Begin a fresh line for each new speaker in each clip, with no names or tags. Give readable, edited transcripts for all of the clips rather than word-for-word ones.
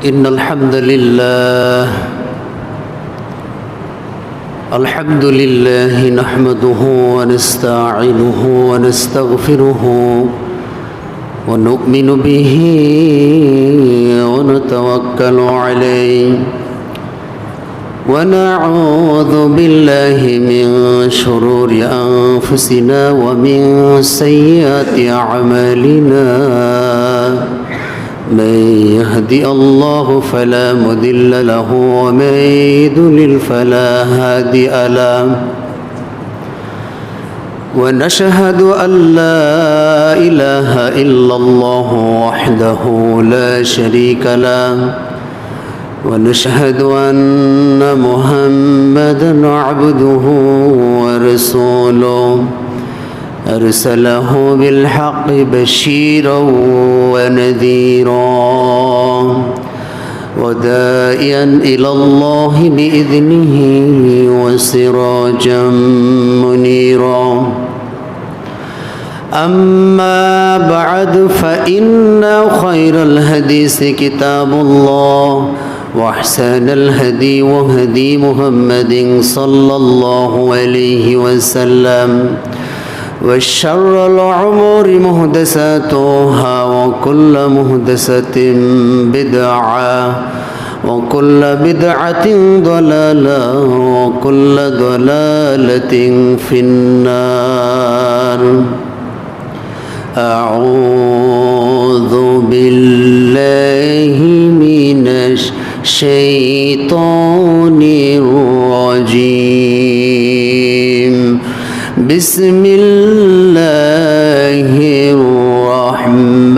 إن الحمد لله نحمده ونستعينه ونستغفره ونؤمن به ونتوكل عليه ونعوذ بالله من شرور أنفسنا ومن سيئات أعمالنا من يهدي الله فلا مضل له ومن يضلل فلا هادي له ونشهد أن لا إله إلا الله وحده لا شريك له ونشهد أن محمدا عبده ورسوله أرسله بالحق بشيرا ونذيرا وداعيا إلى الله بإذنه وسراجا منيرا أما بعد فإن خير الحديث كتاب الله وأحسن الهدي وهدي محمد صلى الله عليه وسلم وشر الأمور محدثاتها وكل محدثة بدعة وكل بدعة ضلالة وكل ضلالة في النار أعوذ بالله من الشيطان الرجيم بسم الله الرحمن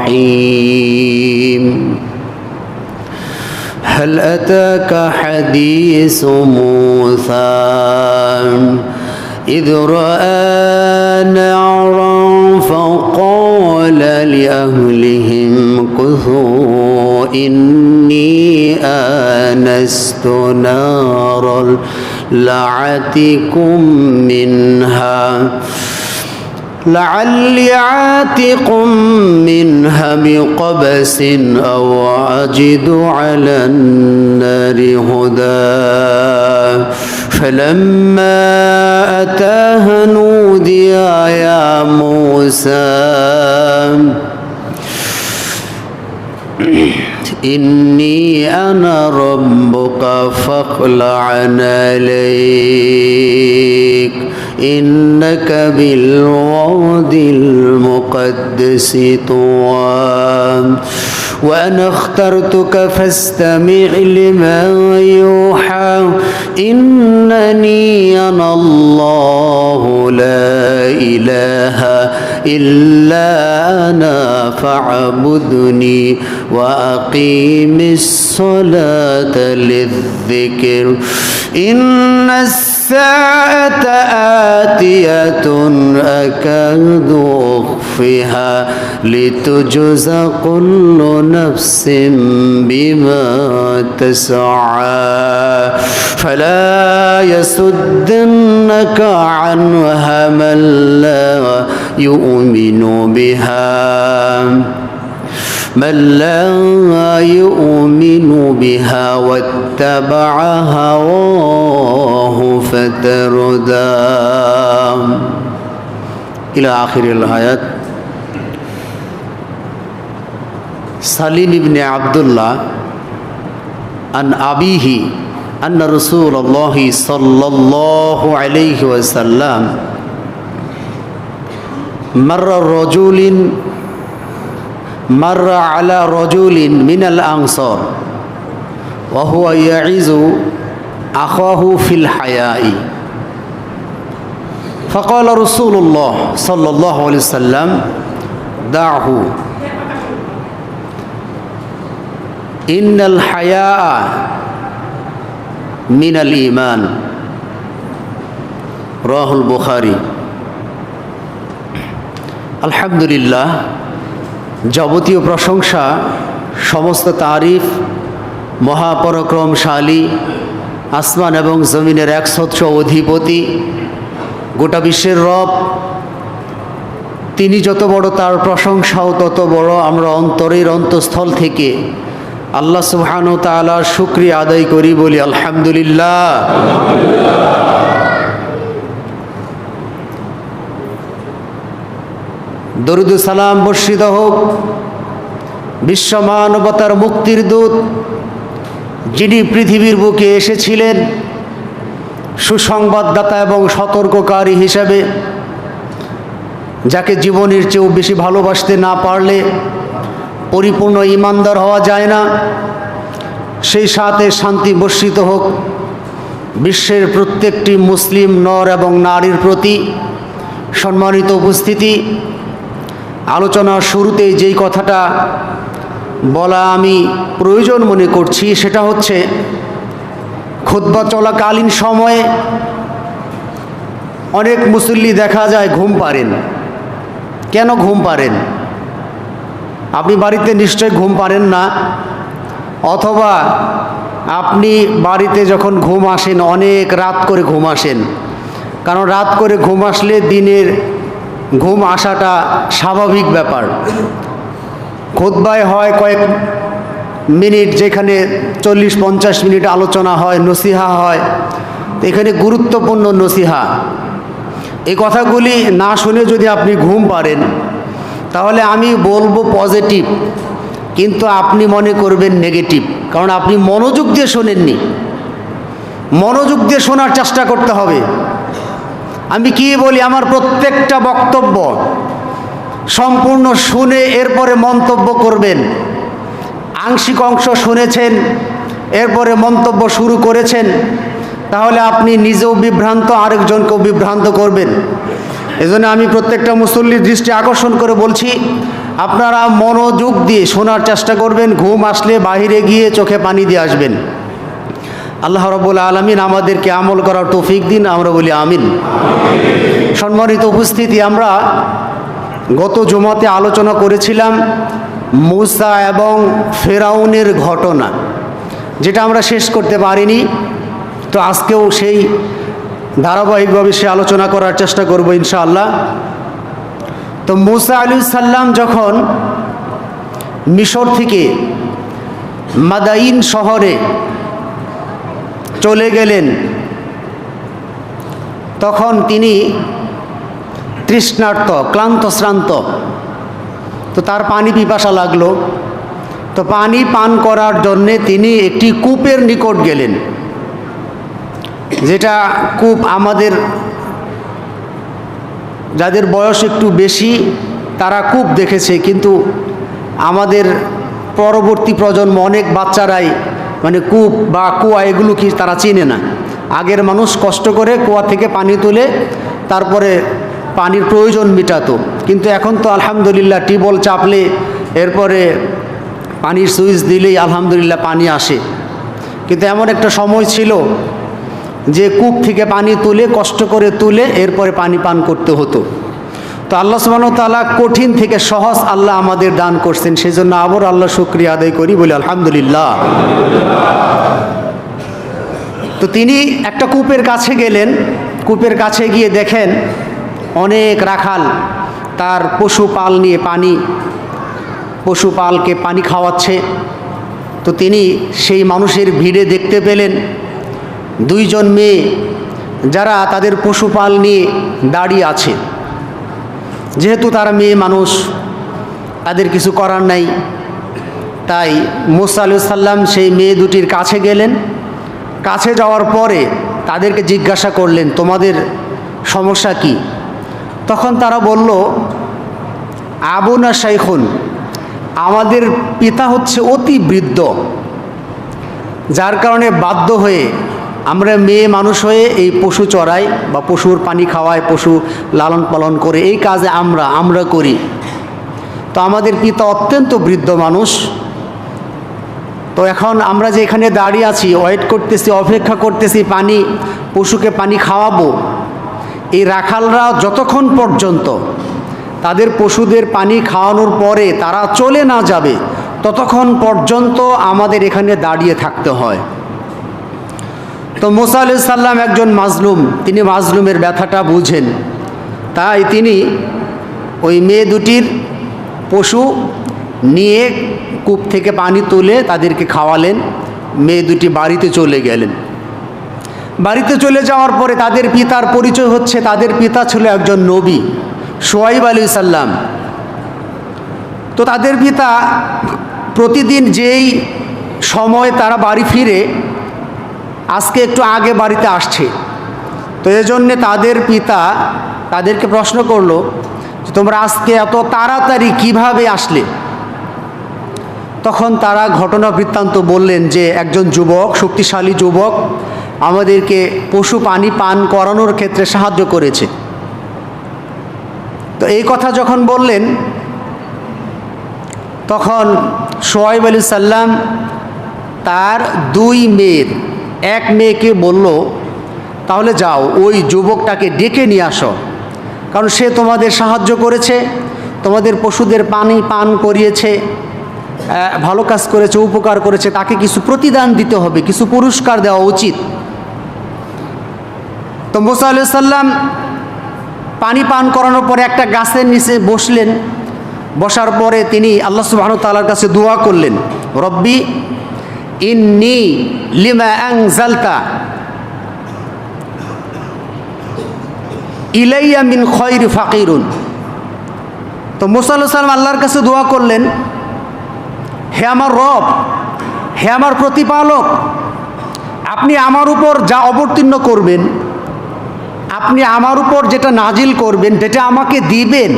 الرحيم هل أتاك حديث موسى إذ رأى نارا فقال لأهلهم كثوا إني آنست نارا لعلي آتيكم منها بقبس أو أجد على النار هدى فلما أتاها نودي يا موسى إني أنا ربك فاخلع عليك إنك بالواد المقدس طوى وأنا اخترتك فاستمع لما يوحى إنني أنا الله لا إله إلا أنا فاعبدني وأقيم الصلاة للذكر إن الساعة آتية أكاد أخفيها لتجزى كل نفس بما تسعى فلا يصدنك عنها من لا يؤمن بها واتبع هواه فتردى إلى آخر الآيات سليم بن عبد الله عن أبيه أن رسول الله صلى الله عليه وسلم مر على رجل من الأنصار وهو يعز أخاه في الحياء فقال رسول الله صلى الله عليه وسلم دعه إن الحياء من الإيمان رواه البخاري الحمد لله যাবতীয় প্রশংসা সমস্ত তারিফ মহাপরাক্রমশালী আসমান এবং জমিনের একছত্র অধিপতি গোটা বিশ্বের রব তিনি যত বড়, তার প্রশংসাও তত বড়। আমরা অন্তরের অন্তঃস্থল থেকে আল্লাহ সুবহানাহু ওয়া তাআলার শুকরিয়া আদায় করি, বলি আলহামদুলিল্লাহ। দরুদ সালাম বর্ষিত হোক বিশ্ব মানবতার মুক্তির দূত, যিনি পৃথিবীর বুকে এসেছিলেন সুসংবাদদাতা এবং সতর্ককারী হিসাবে, যাকে জীবনের চেয়েও বেশি ভালোবাসতে না পারলে পরিপূর্ণ ঈমানদার হওয়া যায় না। সেই সাথে শান্তি বর্ষিত হোক বিশ্বের প্রত্যেকটি মুসলিম নর এবং নারীর প্রতি। সম্মানিত উপস্থিতি, আলোচনার শুরুতেই যেই কথাটা বলা আমি প্রয়োজন মনে করছি, সেটা হচ্ছে খুতবা চলাকালীন সময়ে অনেক মুসল্লি দেখা যায় ঘুম পাড়েন। কেন ঘুম পাড়েন? আপনি বাড়িতে নিশ্চয় ঘুম পাড়েন না, অথবা আপনি বাড়িতে যখন ঘুম আসেন অনেক রাত করে ঘুম আসেন। কারণ রাত করে ঘুম আসলে দিনের ঘুম আসাটা স্বাভাবিক ব্যাপার। খুতবায় হয় কয়েক মিনিট, যেখানে 40-50 মিনিট আলোচনা হয়, নসিহা হয়। এখানে গুরুত্বপূর্ণ নসিহা। এই কথাগুলি না শুনে যদি আপনি ঘুম পাড়েন, তাহলে আমি বলবো পজিটিভ, কিন্তু আপনি মনে করবেন নেগেটিভ। কারণ আপনি মনোযোগ দিয়ে শোনেননি। মনোযোগ দিয়ে শোনার চেষ্টা করতে হবে। আমি কি বলি, আমার প্রত্যেকটা বক্তব্য সম্পূর্ণ শুনে এরপরে মন্তব্য করবেন। আংশিক অংশ শুনেছেন, এরপরে মন্তব্য শুরু করেছেন, তাহলে আপনি নিজেও বিভ্রান্ত, আরেকজনকেও বিভ্রান্ত করবেন। এজন্য আমি প্রত্যেকটা মুসল্লির দৃষ্টি আকর্ষণ করে বলছি, আপনারা মনোযোগ দিয়ে শোনার চেষ্টা করবেন। ঘুম আসলে বাহিরে গিয়ে চোখে পানি দিয়ে আসবেন। আল্লাহ রাব্বুল আলামিন আমাদেরকে আমল করার তৌফিক দিন, আমরা বলি আমিন। সম্মানিত উপস্থিতি, আমরা গত জুমাতে আলোচনা করেছিলাম মূসা এবং ফেরাউনের ঘটনা, যেটা আমরা শেষ করতে পারিনি। তো আজকেও সেই ধারাবাহিকভাবে সে আলোচনা করার চেষ্টা করব ইনশাআল্লাহ। তো মূসা আলাইহিস সালাম যখন মিশর থেকে মাদাইন শহরে চলে গেলেন, তখন তিনি তৃষ্ণার্ত, ক্লান্ত শ্রান্ত। তো তার পানি পিপাসা লাগলো। তো পানি পান করার জন্যে তিনি একটি কূপের নিকট গেলেন, যেটা কূপ আমাদের যাদের বয়স একটু বেশি তারা কূপ দেখেছে, কিন্তু আমাদের পরবর্তী প্রজন্ম অনেক বাচ্চারাই মানে কূপ বা কুয়া এগুলো কি তারা চেনে না। আগের মানুষ কষ্ট করে কুয়া থেকে পানি তুলে তারপরে পানির প্রয়োজন মেটাতো, কিন্তু এখন তো আলহামদুলিল্লাহ টিউবওয়েল চাপলে এরপরে পানির সুইচ দিলেই আলহামদুলিল্লাহ পানি আসে। কিন্তু এমন একটা সময় ছিল যে কূপ থেকে পানি তুলে, কষ্ট করে তুলে এরপরে পানি পান করতে হতো। তো আল্লাহ সুবহানাহু ওয়া তাআলা কঠিন থেকে সহজ আল্লাহ আমাদের দান করছেন, সেই জন্য আবার আল্লাহ শুকরিয়া আদায় করি, বলি আলহামদুলিল্লাহ। তো তিনি একটা কূপের কাছে গেলেন। কূপের কাছে গিয়ে দেখেন অনেক রাখাল তার পশুপাল নিয়ে পশুপালকে পানি খাওয়াচ্ছে। তো তিনি সেই মানুষের ভিড়ে দেখতে পেলেন দুইজন মেয়ে, যারা তাদের পশুপাল নিয়ে দাঁড়িয়ে আছে। যেহেতু তারা মেয়ে মানুষ, তাদের কিছু করার নাই, তাই মূসা আলাইহিস সালাম সেই মেয়ে দুটির কাছে গেলেন। কাছে যাওয়ার পরে তাদেরকে জিজ্ঞাসা করলেন, তোমাদের সমস্যা কি? তখন তারা বলল, আবুনা শাইখুন, আমাদের পিতা হচ্ছে অতি বৃদ্ধ, যার কারণে বাধ্য হয়ে আমরা মেয়ে মানুষ হয়ে এই পশু চড়াই বা পশুর পানি খাওয়াই, পশু লালন পালন করে, এই কাজে আমরা করি। তো আমাদের পিতা অত্যন্ত বৃদ্ধ মানুষ। তো এখন আমরা যে এখানে দাঁড়িয়ে আছি, ওয়েট করতেছি, অপেক্ষা করতেছি পশুকে পানি খাওয়াবো, এই রাখালরা যতক্ষণ পর্যন্ত তাদের পশুদের পানি খাওয়ানোর পরে তারা চলে না যাবে, ততক্ষণ পর্যন্ত আমাদের এখানে দাঁড়িয়ে থাকতে হয়। তো মূসা আলাইহিস সালাম একজন মাজলুম, তিনি মাজলুমের ব্যথাটা বুঝেন। তাই তিনি ওই মেয়ে দুটির পশু নিয়ে কূপ থেকে পানি তুলে তাদেরকে খাওয়ালেন। মেয়ে দুটি বাড়িতে চলে গেলেন। বাড়িতে চলে যাওয়ার পরে তাদের পিতার পরিচয় হচ্ছে, তাদের পিতা ছিল একজন নবী, শুআয়ব আলাইহিস সালাম। তো তাদের পিতা প্রতিদিন যেই সময় তারা বাড়ি ফিরে, আজকে একটু আগে বাড়িতে আসছে। তো এজন্যে তাদের পিতা তাদেরকে প্রশ্ন করলো যে তোমরা আজকে এত তাড়াতাড়ি কিভাবে আসলে? তখন তারা ঘটনা বৃত্তান্ত বললেন যে একজন যুবক, শক্তিশালী যুবক আমাদেরকে পশু পানি পান করানোর ক্ষেত্রে সাহায্য করেছে। তো এই কথা যখন বললেন, তখন শুআয়ব আলাইহিস সালাম তার দুই মেয়ের এক মেয়েকে বলল, তাহলে যাও ওই যুবকটাকে ডেকে নিয়ে আসো, কারণ সে তোমাদের সাহায্য করেছে, তোমাদের পশুদের পানি পান করিয়েছে, ভালো কাজ করেছে, উপকার করেছে, তাকে কিছু প্রতিদান দিতে হবে, কিছু পুরস্কার দেওয়া উচিত। তো মুসা আলাইহিস সালাম পানি পান করানোর পরে একটা গাছের নিচে বসলেন। বসার পরে তিনি আল্লাহ সুবহানাহু ওয়া তাআলার কাছে দোয়া করলেন, রব্বি ইন্নী লিমা আনজালতা ইলাইয়া মিন খয়রি ফাকিরুন। তো মুসা আলাইহিস সালাম আল্লাহর কাছে দোয়া করলেন, হে আমার রব, হে আমার প্রতিপালক, আপনি আমার উপর যা অবতীর্ণ করবেন, আপনি আমার উপর যেটা নাজিল করবেন, যেটা আমাকে দিবেন,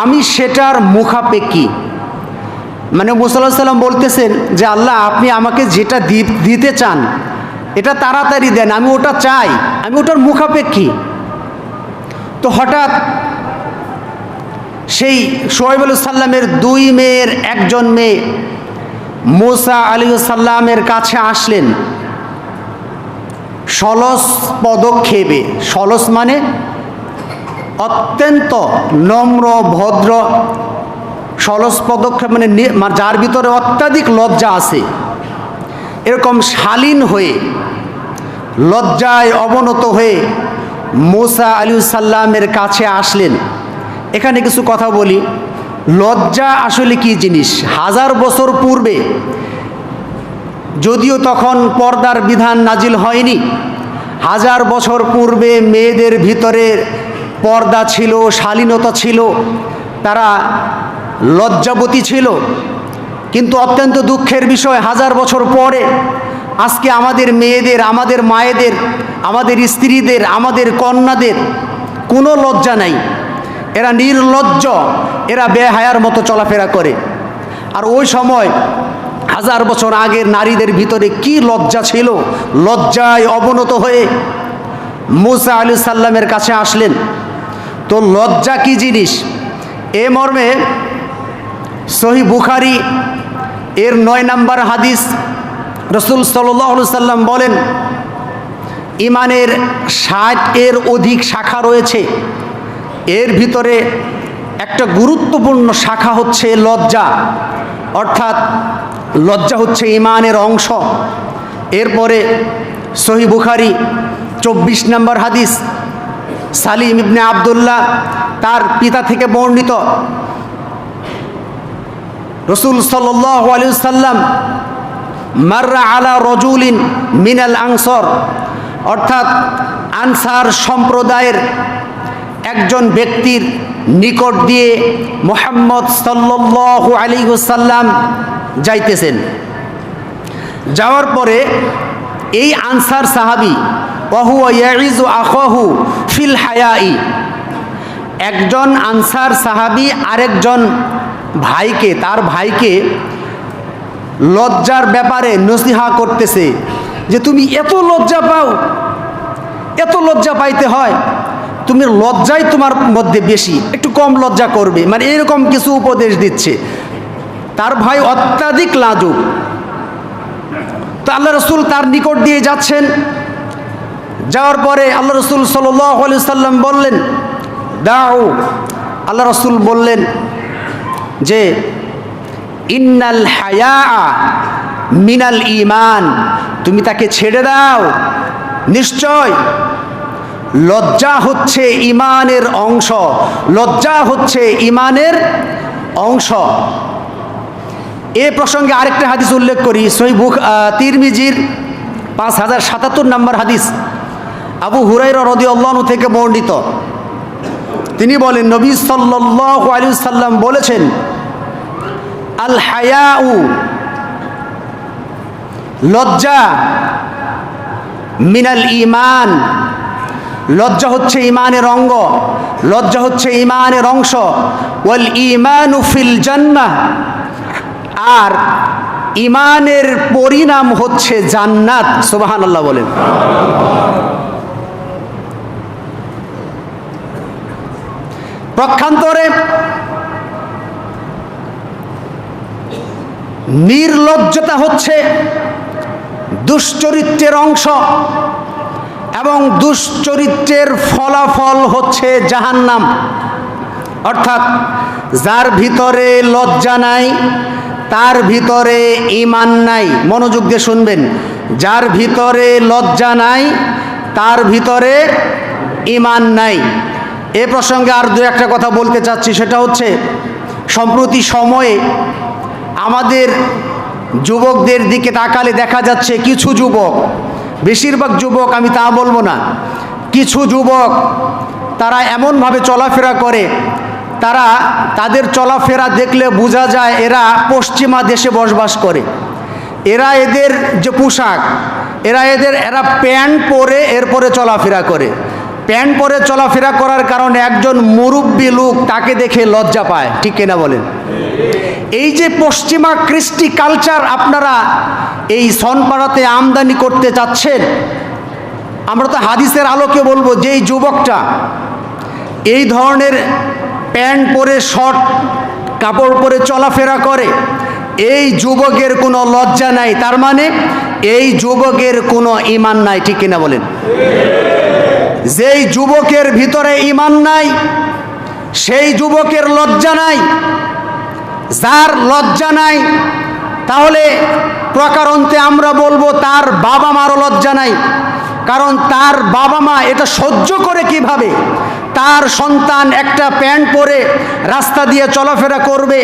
আমি সেটার মুখাপেক্ষী। মানে মুসা আলাইহিস সালাম বলতেছেন যে আল্লাহ, আপনি আমাকে যেটা দিতে চান এটা তাড়াতাড়ি দেন, আমি ওটা চাই, আমি ওটার মুখাপেক্ষী। তো হঠাৎ সেই শুআয়ব আলাইহিস সালামের দুই মেয়ের একজন মেয়ে মুসা আলাইহিস সালামের কাছে আসলেন সলস পদক্ষেপে। সলস মানে অত্যন্ত নম্র ভদ্র, সলস পদক্ষেপ মানে যার ভিতরে অত্যাধিক লজ্জা আছে, এরকম শালীন হয়ে, লজ্জায় অবনত হয়ে মুসা আলাইহিস সালামের কাছে আসলেন। এখানে কিছু কথা বলি, লজ্জা আসলে কি জিনিস? 1000 বছর পূর্বে, যদিও তখন পর্দার বিধান নাজিল হয়নি, 1000 বছর পূর্বে মেয়েদের ভিতরে পর্দা ছিল, শালীনতা ছিল, তারা লজ্জাবতী ছিল। কিন্তু অত্যন্ত দুঃখের বিষয়, 1000 বছর পরে আজকে আমাদের মেয়েদের, আমাদের মায়েদের, আমাদের স্ত্রীদের, আমাদের কন্যাদের কোনো লজ্জা নাই। এরা নির্লজ্জ, এরা বেহায়ার মতো চলাফেরা করে। আর ওই সময় 1000 বছর আগের নারীদের ভিতরে কি লজ্জা ছিল! লজ্জায় অবনত হয়ে মুসা আলাইহিস সালামের কাছে আসলেন। তো লজ্জা কি জিনিস, এ মর্মে সহিহ বুখারী এর 9 নম্বর হাদিস, রাসূল সাল্লাল্লাহু আলাইহি সাল্লাম বলেন, ইমানের 60-এর অধিক শাখা রয়েছে, এর ভিতরে একটা গুরুত্বপূর্ণ শাখা হচ্ছে লজ্জা, অর্থাৎ লজ্জা হচ্ছে ইমানের অংশ। এরপরে সহিহ বুখারী 24 নম্বর হাদিস, সালিম ইবনে আব্দুল্লাহ তার পিতা থেকে বর্ণিত, রাসূল সাল্লাল্লাহু আলাইহি সাল্লাম মাররা আলা রাজুলিন মিনাল আনসার, অর্থাৎ আনসার সম্প্রদায়ের একজন ব্যক্তির নিকট দিয়ে মুহাম্মদ সাল্লাল্লাহু আলাইহি ওয়াসাল্লাম যাইতেছেন। যাওয়ার পরে এই আনসার সাহাবী ওয়াহুয়া ইয়াইজু আখাহু ফিল হায়াই, একজন আনসার সাহাবী আরেকজন ভাইকে, তার ভাইকে লজ্জার ব্যাপারে নসিহা করতেছে যে তুমি এত লজ্জা পাও, এত লজ্জা পাইতে হয়, তুমি লজ্জাই তোমার মধ্যে বেশি, একটু কম লজ্জা করবে, মানে এরকম কিছু উপদেশ দিচ্ছে। তার ভাই অত্যাধিক লাজুক। তো আল্লাহ রসুল তার নিকট দিয়ে যাচ্ছেন। যাওয়ার পরে আল্লাহ রসুল সাল্লাল্লাহু আলাইহি সাল্লাম বললেন, দাও। আল্লাহ রসুল বললেন যে ইন্নাল হায়া মিনাল ঈমান, তুমি তাকে ছেড়ে দাও, নিশ্চয় লজ্জা হচ্ছে ঈমানের অংশ, লজ্জা হচ্ছে ঈমানের অংশ। এ প্রসঙ্গে আরেকটা হাদিস উল্লেখ করি, সহিহ তিরমিজির 5077 নম্বর হাদিস, আবু হুরায়রা রাদিয়াল্লাহু আনহু থেকে বর্ণিত। তিনি বলেন, নবী সাল্লাল্লাহু আলাইহি ওয়াসাল্লাম বলেছেন, আল হায়াউ, লজ্জা, মিনাল ঈমান, লজ্জা হচ্ছে ঈমানের অঙ্গ, লজ্জা হচ্ছে ঈমানের অংশ। ওয়াল ঈমানু ফিল জান্নাহ, আর ঈমানের পরিণাম হচ্ছে জান্নাত। সুবহানাল্লাহ বলেন। পক্ষান্তরে নির্লজ্জতা হচ্ছে দুশ্চরিত্রের অংশ, এবং দুশ্চরিত্রের ফলাফল হচ্ছে জাহান্নাম। অর্থাৎ যার ভিতরে লজ্জা নাই তার ভিতরে ঈমান নাই। মনোযোগ দিয়ে শুনবেন, যার ভিতরে লজ্জা নাই তার ভিতরে ঈমান নাই। এ প্রসঙ্গে আর দু একটা কথা বলতে চাচ্ছি, সেটা হচ্ছে সম্প্রতি সময়ে আমাদের যুবকদের দিকে তাকালে দেখা যাচ্ছে কিছু যুবক, বেশিরভাগ যুবক আমি তা বলবো না, কিছু যুবক তারা এমনভাবে চলাফেরা করে, তাদের চলাফেরা দেখলে বোঝা যায় এরা পশ্চিমা দেশে বসবাস করে। এরা এদের যে পোশাক, এরা প্যান্ট পরে এরপরে চলাফেরা করে। প্যান্ট পরে চলাফেরা করার কারণে একজন মুরব্বী লোক তাকে দেখে লজ্জা পায়। ঠিক কিনা বলেন? এই যে পশ্চিমা কৃষ্টি কালচার আপনারা এই সনপাড়াতে আমদানি করতে চাচ্ছেন, আমরা তো হাদিসের আলোকে বলবো, যেই যুবকটা এই ধরনের প্যান্ট পরে শর্ট কাপড় পরে চলাফেরা করে, এই যুবকের কোনো লজ্জা নাই, তার মানে এই যুবকের কোনো ঈমান নাই। ঠিক কিনা বলেন? যেই যুবকের ভিতরে ঈমান নাই সেই যুবকের লজ্জা নাই। যার লজ্জা নাই তাহলে প্রকারান্তে আমরা বলবো তার বাবা মারও লজ্জা নাই। কারণ তার বাবা মা এটা সহ্য করে কিভাবে তার সন্তান একটা প্যান্ট পরে রাস্তা দিয়ে চলাফেরা করবে,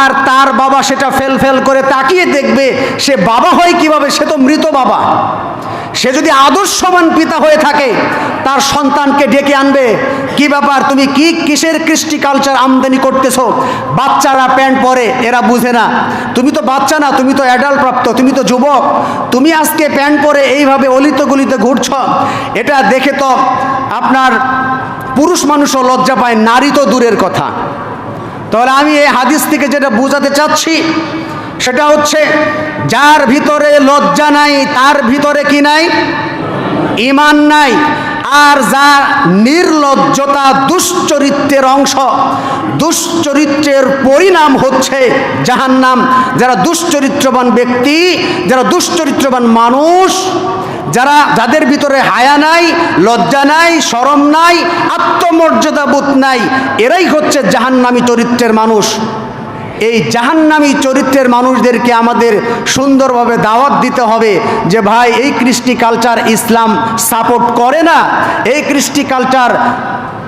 আর তার বাবা সেটা ফেল করে তাকিয়ে দেখবে, সে বাবা হয় কিভাবে? সে তো মৃত বাবা। সে যদি আদর্শবান পিতা হয়ে থাকে তার সন্তানকে ডেকে আনবে, কি ব্যাপার, তুমি কিসের কৃষ্টি কালচার আমদানি করতেছো? বাচ্চারা প্যান্ট পরে, এরা বুঝে না। তুমি তো বাচ্চা না, তুমি তো অ্যাডাল্ট প্রাপ্ত, তুমি তো যুবক, তুমি আজকে প্যান্ট পরে এইভাবে অলিত গলিতে ঘুরছ। এটা দেখে তো আপনার পুরুষ মানুষও লজ্জা পায়, নারী তো দূরের কথা। তাহলে আমি এই হাদিস থেকে যেটা বোঝাতে চাচ্ছি সেটা হচ্ছে, যার ভিতরে লজ্জা নাই তার ভিতরে কি নাই? ঈমান নাই। আর যা নির্লজ্জতা দুশ্চরিত্রের অংশ, দুশ্চরিত্রের পরিণাম হচ্ছে জাহান্নাম। যারা দুশ্চরিত্রবান ব্যক্তি, যারা দুশ্চরিত্রবান মানুষ, যাদের ভিতরে হায়া নাই, লজ্জা নাই, শরম নাই, আত্মমর্যাদা বোধ নাই, এরাই হচ্ছে জাহান্নামী চরিত্রের মানুষ। এই জাহান্নামী চরিত্রের মানুষদেরকে আমাদের সুন্দরভাবে দাওয়াত দিতে হবে যে ভাই, এই কৃষ্টি কালচার ইসলাম সাপোর্ট করে না, এই কৃষ্টি কালচার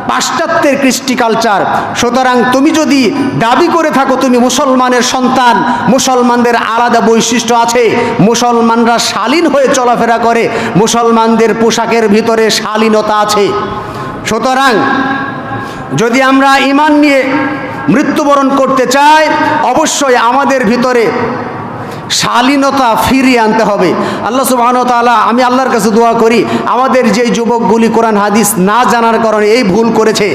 পাশ্চাত্যের কৃষ্টি কালচার। সুতরাং তুমি যদি দাবি করে থাকো তুমি মুসলমানের সন্তান, মুসলমানদের আলাদা বৈশিষ্ট্য আছে, মুসলমানরা শালীন হয়ে চলাফেরা করে, মুসলমানদের পোশাকের ভিতরে শালীনতা আছে। সুতরাং যদি আমরা ঈমান নিয়ে মৃত্যুবরণ করতে চাই, অবশ্যই আমাদের ভিতরে শালীনতা ফিরিয়ে আনতে হবে। আল্লাহ সুবহানাহু ওয়া তাআলা, আমি আল্লাহর কাছে দোয়া করি আমাদের যে যুবকগুলি কোরআন হাদিস না জানার কারণে এই ভুল করেছে,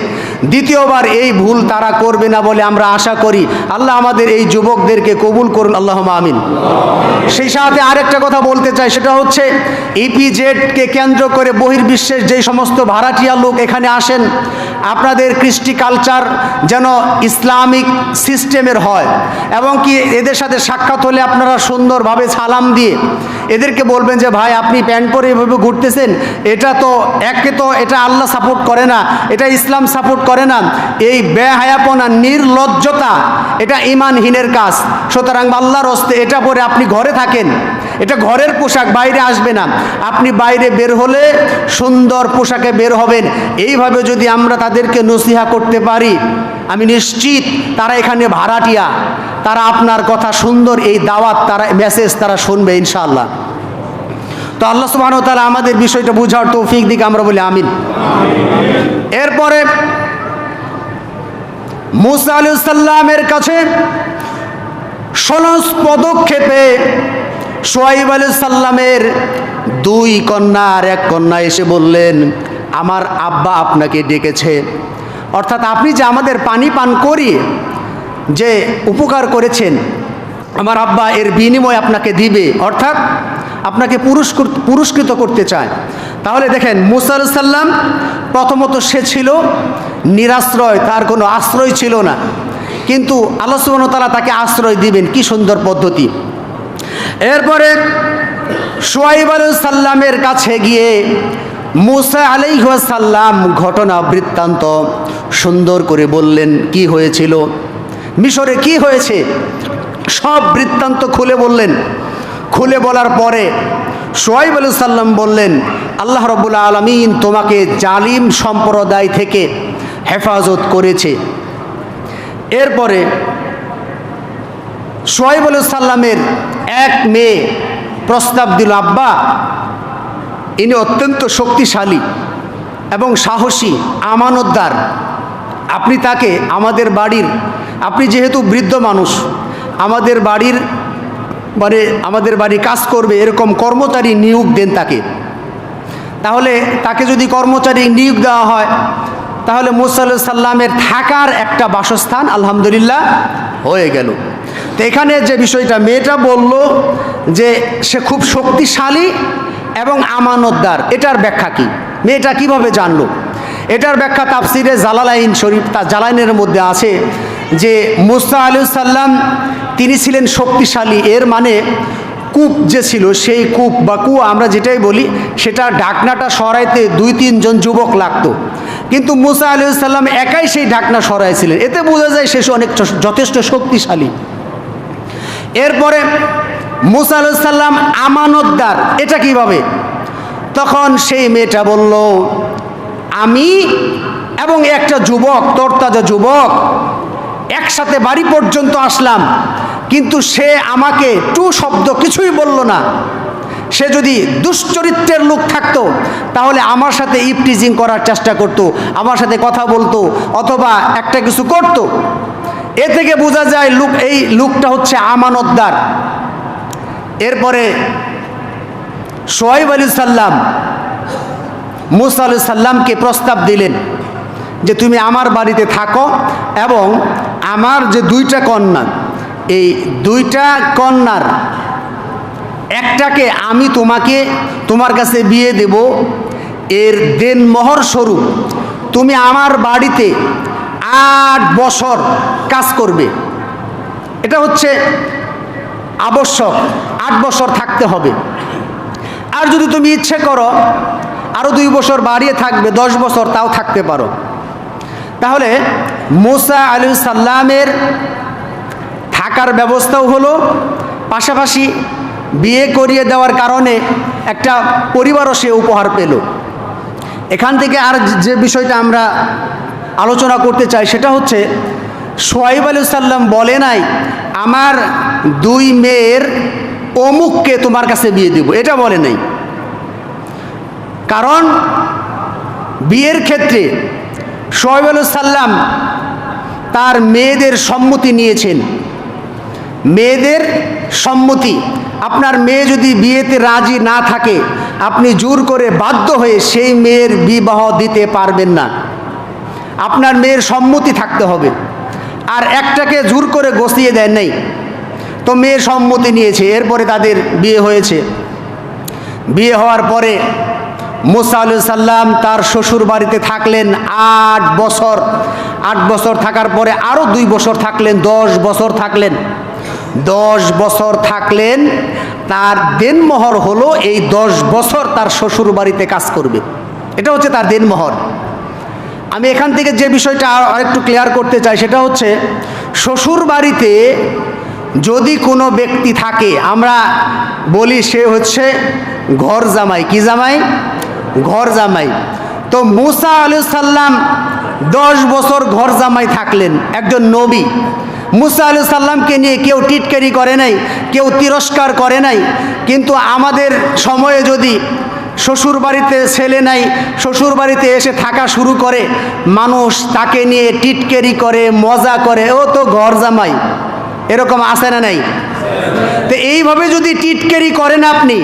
দ্বিতীয়বার এই ভুল তারা করবে না বলে আমরা আশা করি। আল্লাহ আমাদের এই যুবকদেরকে কবুল করুন, আল্লাহুম্মা আমিন। সেই সাথে আরেকটা কথা বলতে চাই, সেটা হচ্ছে ইপিজেডকে কেন্দ্র করে বহির্বিশ্বের যে সমস্ত ভাড়াটিয়া লোক এখানে আসেন, আপনাদের কৃষ্টি কালচার যেন ইসলামিক সিস্টেমের হয়, এবং কি এদের সাথে সাক্ষাৎ হলে আপনারা সুন্দরভাবে সালাম দিয়ে এদেরকে বলবেন যে ভাই, আপনি প্যান্ট পরে এভাবে ঘুরতেছেন, এটা আল্লাহ সাপোর্ট করে না, এটা ইসলাম সাপোর্ট করে না। এই বেহায়াপনা, নির্লজ্জতা, এটা ঈমানহীনের কাজ। সুতরাং আল্লাহর হস্তে এটা পরে আপনি ঘরে থাকেন, এটা ঘরের পোশাক, বাইরে আসবে না। আপনি বাইরে বের হলে সুন্দর পোশাকে বের হবেন। এইভাবে যদি আমরা তাদেরকে নসিহা করতে পারি, আমি নিশ্চিত তারা এখানে ভাড়াটিয়া, তারা আপনার কথা সুন্দর এই দাওয়াত, তারা মেসেজ তারা শুনবে ইনশাআল্লাহ। তো আল্লাহ সুবহানাহু ওয়া তাআলা আমাদের বিষয়টা বুঝার তৌফিক দিক, আমরা বলি আমিন। এরপরে মুসা আলাইহিস সালামের কাছে 16 পদক্ষেপে শুআয়ব আলাইহিস সালামের 2 কন্যা আর 1 কন্যা এসে বললেন, আমার আব্বা আপনাকে ডেকেছে। অর্থাৎ আপনি যে আমাদের পানি পান করিয়ে যে উপকার করেছেন, আমার আব্বা এর বিনিময় আপনাকে দিবে, অর্থাৎ আপনাকে পুরস্কৃত করতে চায়। তাহলে দেখেন, মুসা আলাইহিস সালাম প্রথমত সে ছিল নিরাশ্রয়, তার কোনো আশ্রয় ছিল না, কিন্তু আল্লাহ সুবহানাহু ওয়া তাআলা তাকে আশ্রয় দিবেন। কি সুন্দর পদ্ধতি। এরপরে শুআয়ব আলাইহিস সালামের কাছে গিয়ে মুসা আলাইহিস সালাম ঘটনা বৃত্তান্ত সুন্দর করে বললেন, কি হয়েছিল, মিশরে কি হয়েছে, সব বৃত্তান্ত খুলে বললেন। খুলে বলার পরে শুআয়ব আলাইহিস সালাম বললেন, আল্লাহ রাব্বুল আলামিন তোমাকে জালিম সম্প্রদায় থেকে হেফাজত করেছে। এরপরে শুআয়ব আলাইহিস সালামের 1 মেয়ে প্রস্তাব দিল, আব্বা ইনি অত্যন্ত শক্তিশালী এবং সাহসী, আমানতদার, আপনি তাকে আমাদের বাড়ির, আপনি যেহেতু বৃদ্ধ মানুষ, আমাদের বাড়ি কাজ করবে এরকম কর্মচারী নিয়োগ দেন তাকে। তাহলে তাকে যদি কর্মচারী নিয়োগ দেওয়া হয়, তাহলে মুসা আলাইহিস সালামের থাকার একটা বাসস্থান আলহামদুলিল্লাহ হয়ে গেল। তো এখানে যে বিষয়টা মেয়েটা বলল যে সে খুব শক্তিশালী এবং আমানতদার, এটার ব্যাখ্যা কি, মেয়েটা কিভাবে জানলো? এটার ব্যাখ্যা তাফসিরে জালালাইন শরীফ, জালালাইনের মধ্যে আছে যে মুসা আলাইহিস সালাম তিনি ছিলেন শক্তিশালী, এর মানে কূপ যে ছিল সেই কূপ বা কুয়া আমরা যেটাই বলি, সেটা ঢাকনাটা সরাইতে 2-3 জন যুবক লাগতো, কিন্তু মুসা আলাইহিস সালাম একাই সেই ঢাকনা সরাইছিলেন। এতে বোঝা যায় সে অনেক যথেষ্ট শক্তিশালী। এরপরে মুসা আলাইহিস সালাম আমানতদার, এটা কিভাবে? তখন সেই মেয়েটা বলল, আমি এবং একটা যুবক, তরতাজা যুবক, একসাথে বাড়ি পর্যন্ত আসলাম, কিন্তু সে আমাকে টু শব্দ কিছুই বলল না। সে যদি দুশ্চরিত্রের লোক থাকতো তাহলে আমার সাথে ইপটিজিং করার চেষ্টা করতো, আমার সাথে কথা বলতো অথবা একটা কিছু করত। এ থেকে বোঝা যায় এই লোকটা হচ্ছে আমানতদার। এরপরে শুআয়ব আলাইহিস সালাম মুসা আলাইহিস সালামকে প্রস্তাব দিলেন যে তুমি আমার বাড়িতে থাকো এবং আমার যে 2টা কন্যা, এই 2টা কন্যার একটাকে আমি তোমার কাছে বিয়ে দেব, এর দেনমোহর স্বরূপ তুমি আমার বাড়িতে 8 বছর কাজ করবে। এটা হচ্ছে আবশ্যক, 8 বছর থাকতে হবে। আর যদি তুমি ইচ্ছে করো আরও 2 বছর বাড়িয়ে থাকবে, 10 বছর, তাও থাকতে পারো। তাহলে মুসা আলাইহিস সালামের থাকার ব্যবস্থাও হলো, পাশাপাশি বিয়ে করিয়ে দেওয়ার কারণে একটা পরিবারও সে উপহার পেল। এখান থেকে আর যে বিষয়টা আমরা আলোচনা করতে চাই সেটা হচ্ছে, শুআয়ব আলাইহিস সালাম বলে নাই আমার 2 মেয়ের অমুককে তোমার কাছে বিয়ে দেব, এটা বলে নাই। কারণ বিয়ের ক্ষেত্রে শুআয়ব আলাইহিস সালাম তার মেয়েদের সম্মতি নিয়েছেন। মেয়েদের সম্মতি, আপনার মেয়ে যদি বিয়েতে রাজি না থাকে, আপনি জোর করে বাধ্য হয়ে সেই মেয়ের বিবাহ দিতে পারবেন না। আপনার মেয়ের সম্মতি থাকতে হবে। আর একটাকে জোর করে গসিয়ে দেন নাই, তো মেয়ের সম্মতি নিয়েছে, এরপরে তাদের বিয়ে হয়েছে। বিয়ে হওয়ার পরে মুসা আলাইহিস সালাম তার শ্বশুর বাড়িতে থাকলেন 8 বছর। 8 বছর থাকার পরে আরও 2 বছর থাকলেন, 10 বছর থাকলেন। 10 বছর থাকলেন, তার দেনমোহর হলো এই 10 বছর তার শ্বশুর বাড়িতে কাজ করবে, এটা হচ্ছে তার দেনমোহর। আমি এখান থেকে যে বিষয়টা আরেকটু ক্লিয়ার করতে চাই সেটা হচ্ছে, শ্বশুর বাড়িতে যদি কোনো ব্যক্তি থাকে, আমরা বলি সে হচ্ছে ঘর জামাই। কি জামাই? ঘর জামাই। তো মুসা আলাইহিস সালাম 10 বছর ঘর জামাই থাকলেন, একজন নবী। মুসা আলাইহিস সালামকে নিয়ে কেউ টিটকারি করে নাই, কেউ তিরস্কার করে নাই। কিন্তু আমাদের সময়ে যদি শ্বশুর বাড়িতে ছেলে নাই, শ্বশুর বাড়িতে এসে থাকা শুরু করে, মানুষ তাকে নিয়ে টিটকারি করে, মজা করে, ও তো ঘর জামাই। এরকম আছে না নাই? তো এইভাবে যদি টিটকারি করেন আপনি,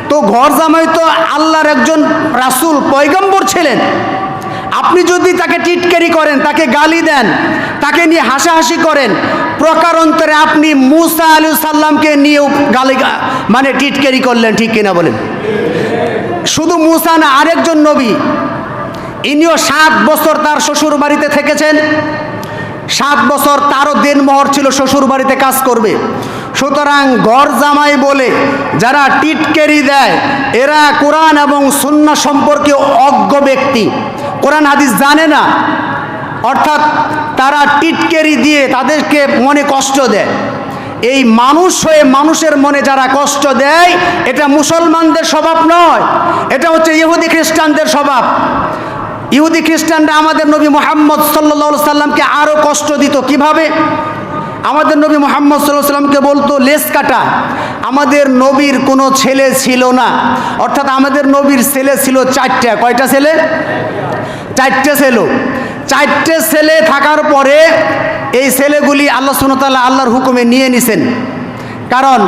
তো ঘর জামাই তো আল্লাহর একজন রাসূল, পয়গম্বর ছিলেন। আপনি যদি তাকে টিটকারি করেন, তাকে গালি দেন, তাকে নিয়ে হাসাহাসি করেন, প্রকারান্তরে আপনি মুসা আলাইহিস সালামকে নিয়েও গালি মানে টিটকারি করলেন। ঠিক কিনা বলেন? শুধু মুসা না, আরেকজন নবী, ইনিও 7 বছর তার শ্বশুর বাড়িতে থেকেছেন। 7 বছর তারও দিনমোহর ছিল শ্বশুর বাড়িতে কাজ করবে। সুতরাং ঘর জামাই বলে যারা টিটকারি দেয়, এরা কোরআন এবং সুন্নাহ সম্পর্কে অজ্ঞ ব্যক্তি, কোরআন হাদিস জানে না। অর্থাৎ তারা টিটকারি দিয়ে তাদেরকে মনে কষ্ট দেয়। এই মানুষ হয়ে মানুষের মনে যারা কষ্ট দেয়, এটা মুসলমানদের স্বভাব নয়, এটা হচ্ছে ইহুদি খ্রিস্টানদের স্বভাব। ইহুদি খ্রিস্টানরা আমাদের নবী মুহাম্মদ সাল্লাল্লাহু আলাইহি সাল্লামকে আরও কষ্ট দিত। কিভাবে? আমাদের নবী মুহাম্মদ সাল্লাল্লাহু আলাইহি সাল্লামকে বলতো লেস কাটা। আমাদের নবীর কোনো ছেলে ছিল না, অর্থাৎ আমাদের নবীর ছেলে ছিল 4টা। কয়টা ছেলে? 4টে ছেলে। 4টে ছেলে থাকার পরে এই ছেলেগুলি আল্লাহ সুবহানাহু ওয়া তাআলা আল্লাহর হুকুমে নিয়ে নিছেন। কারণ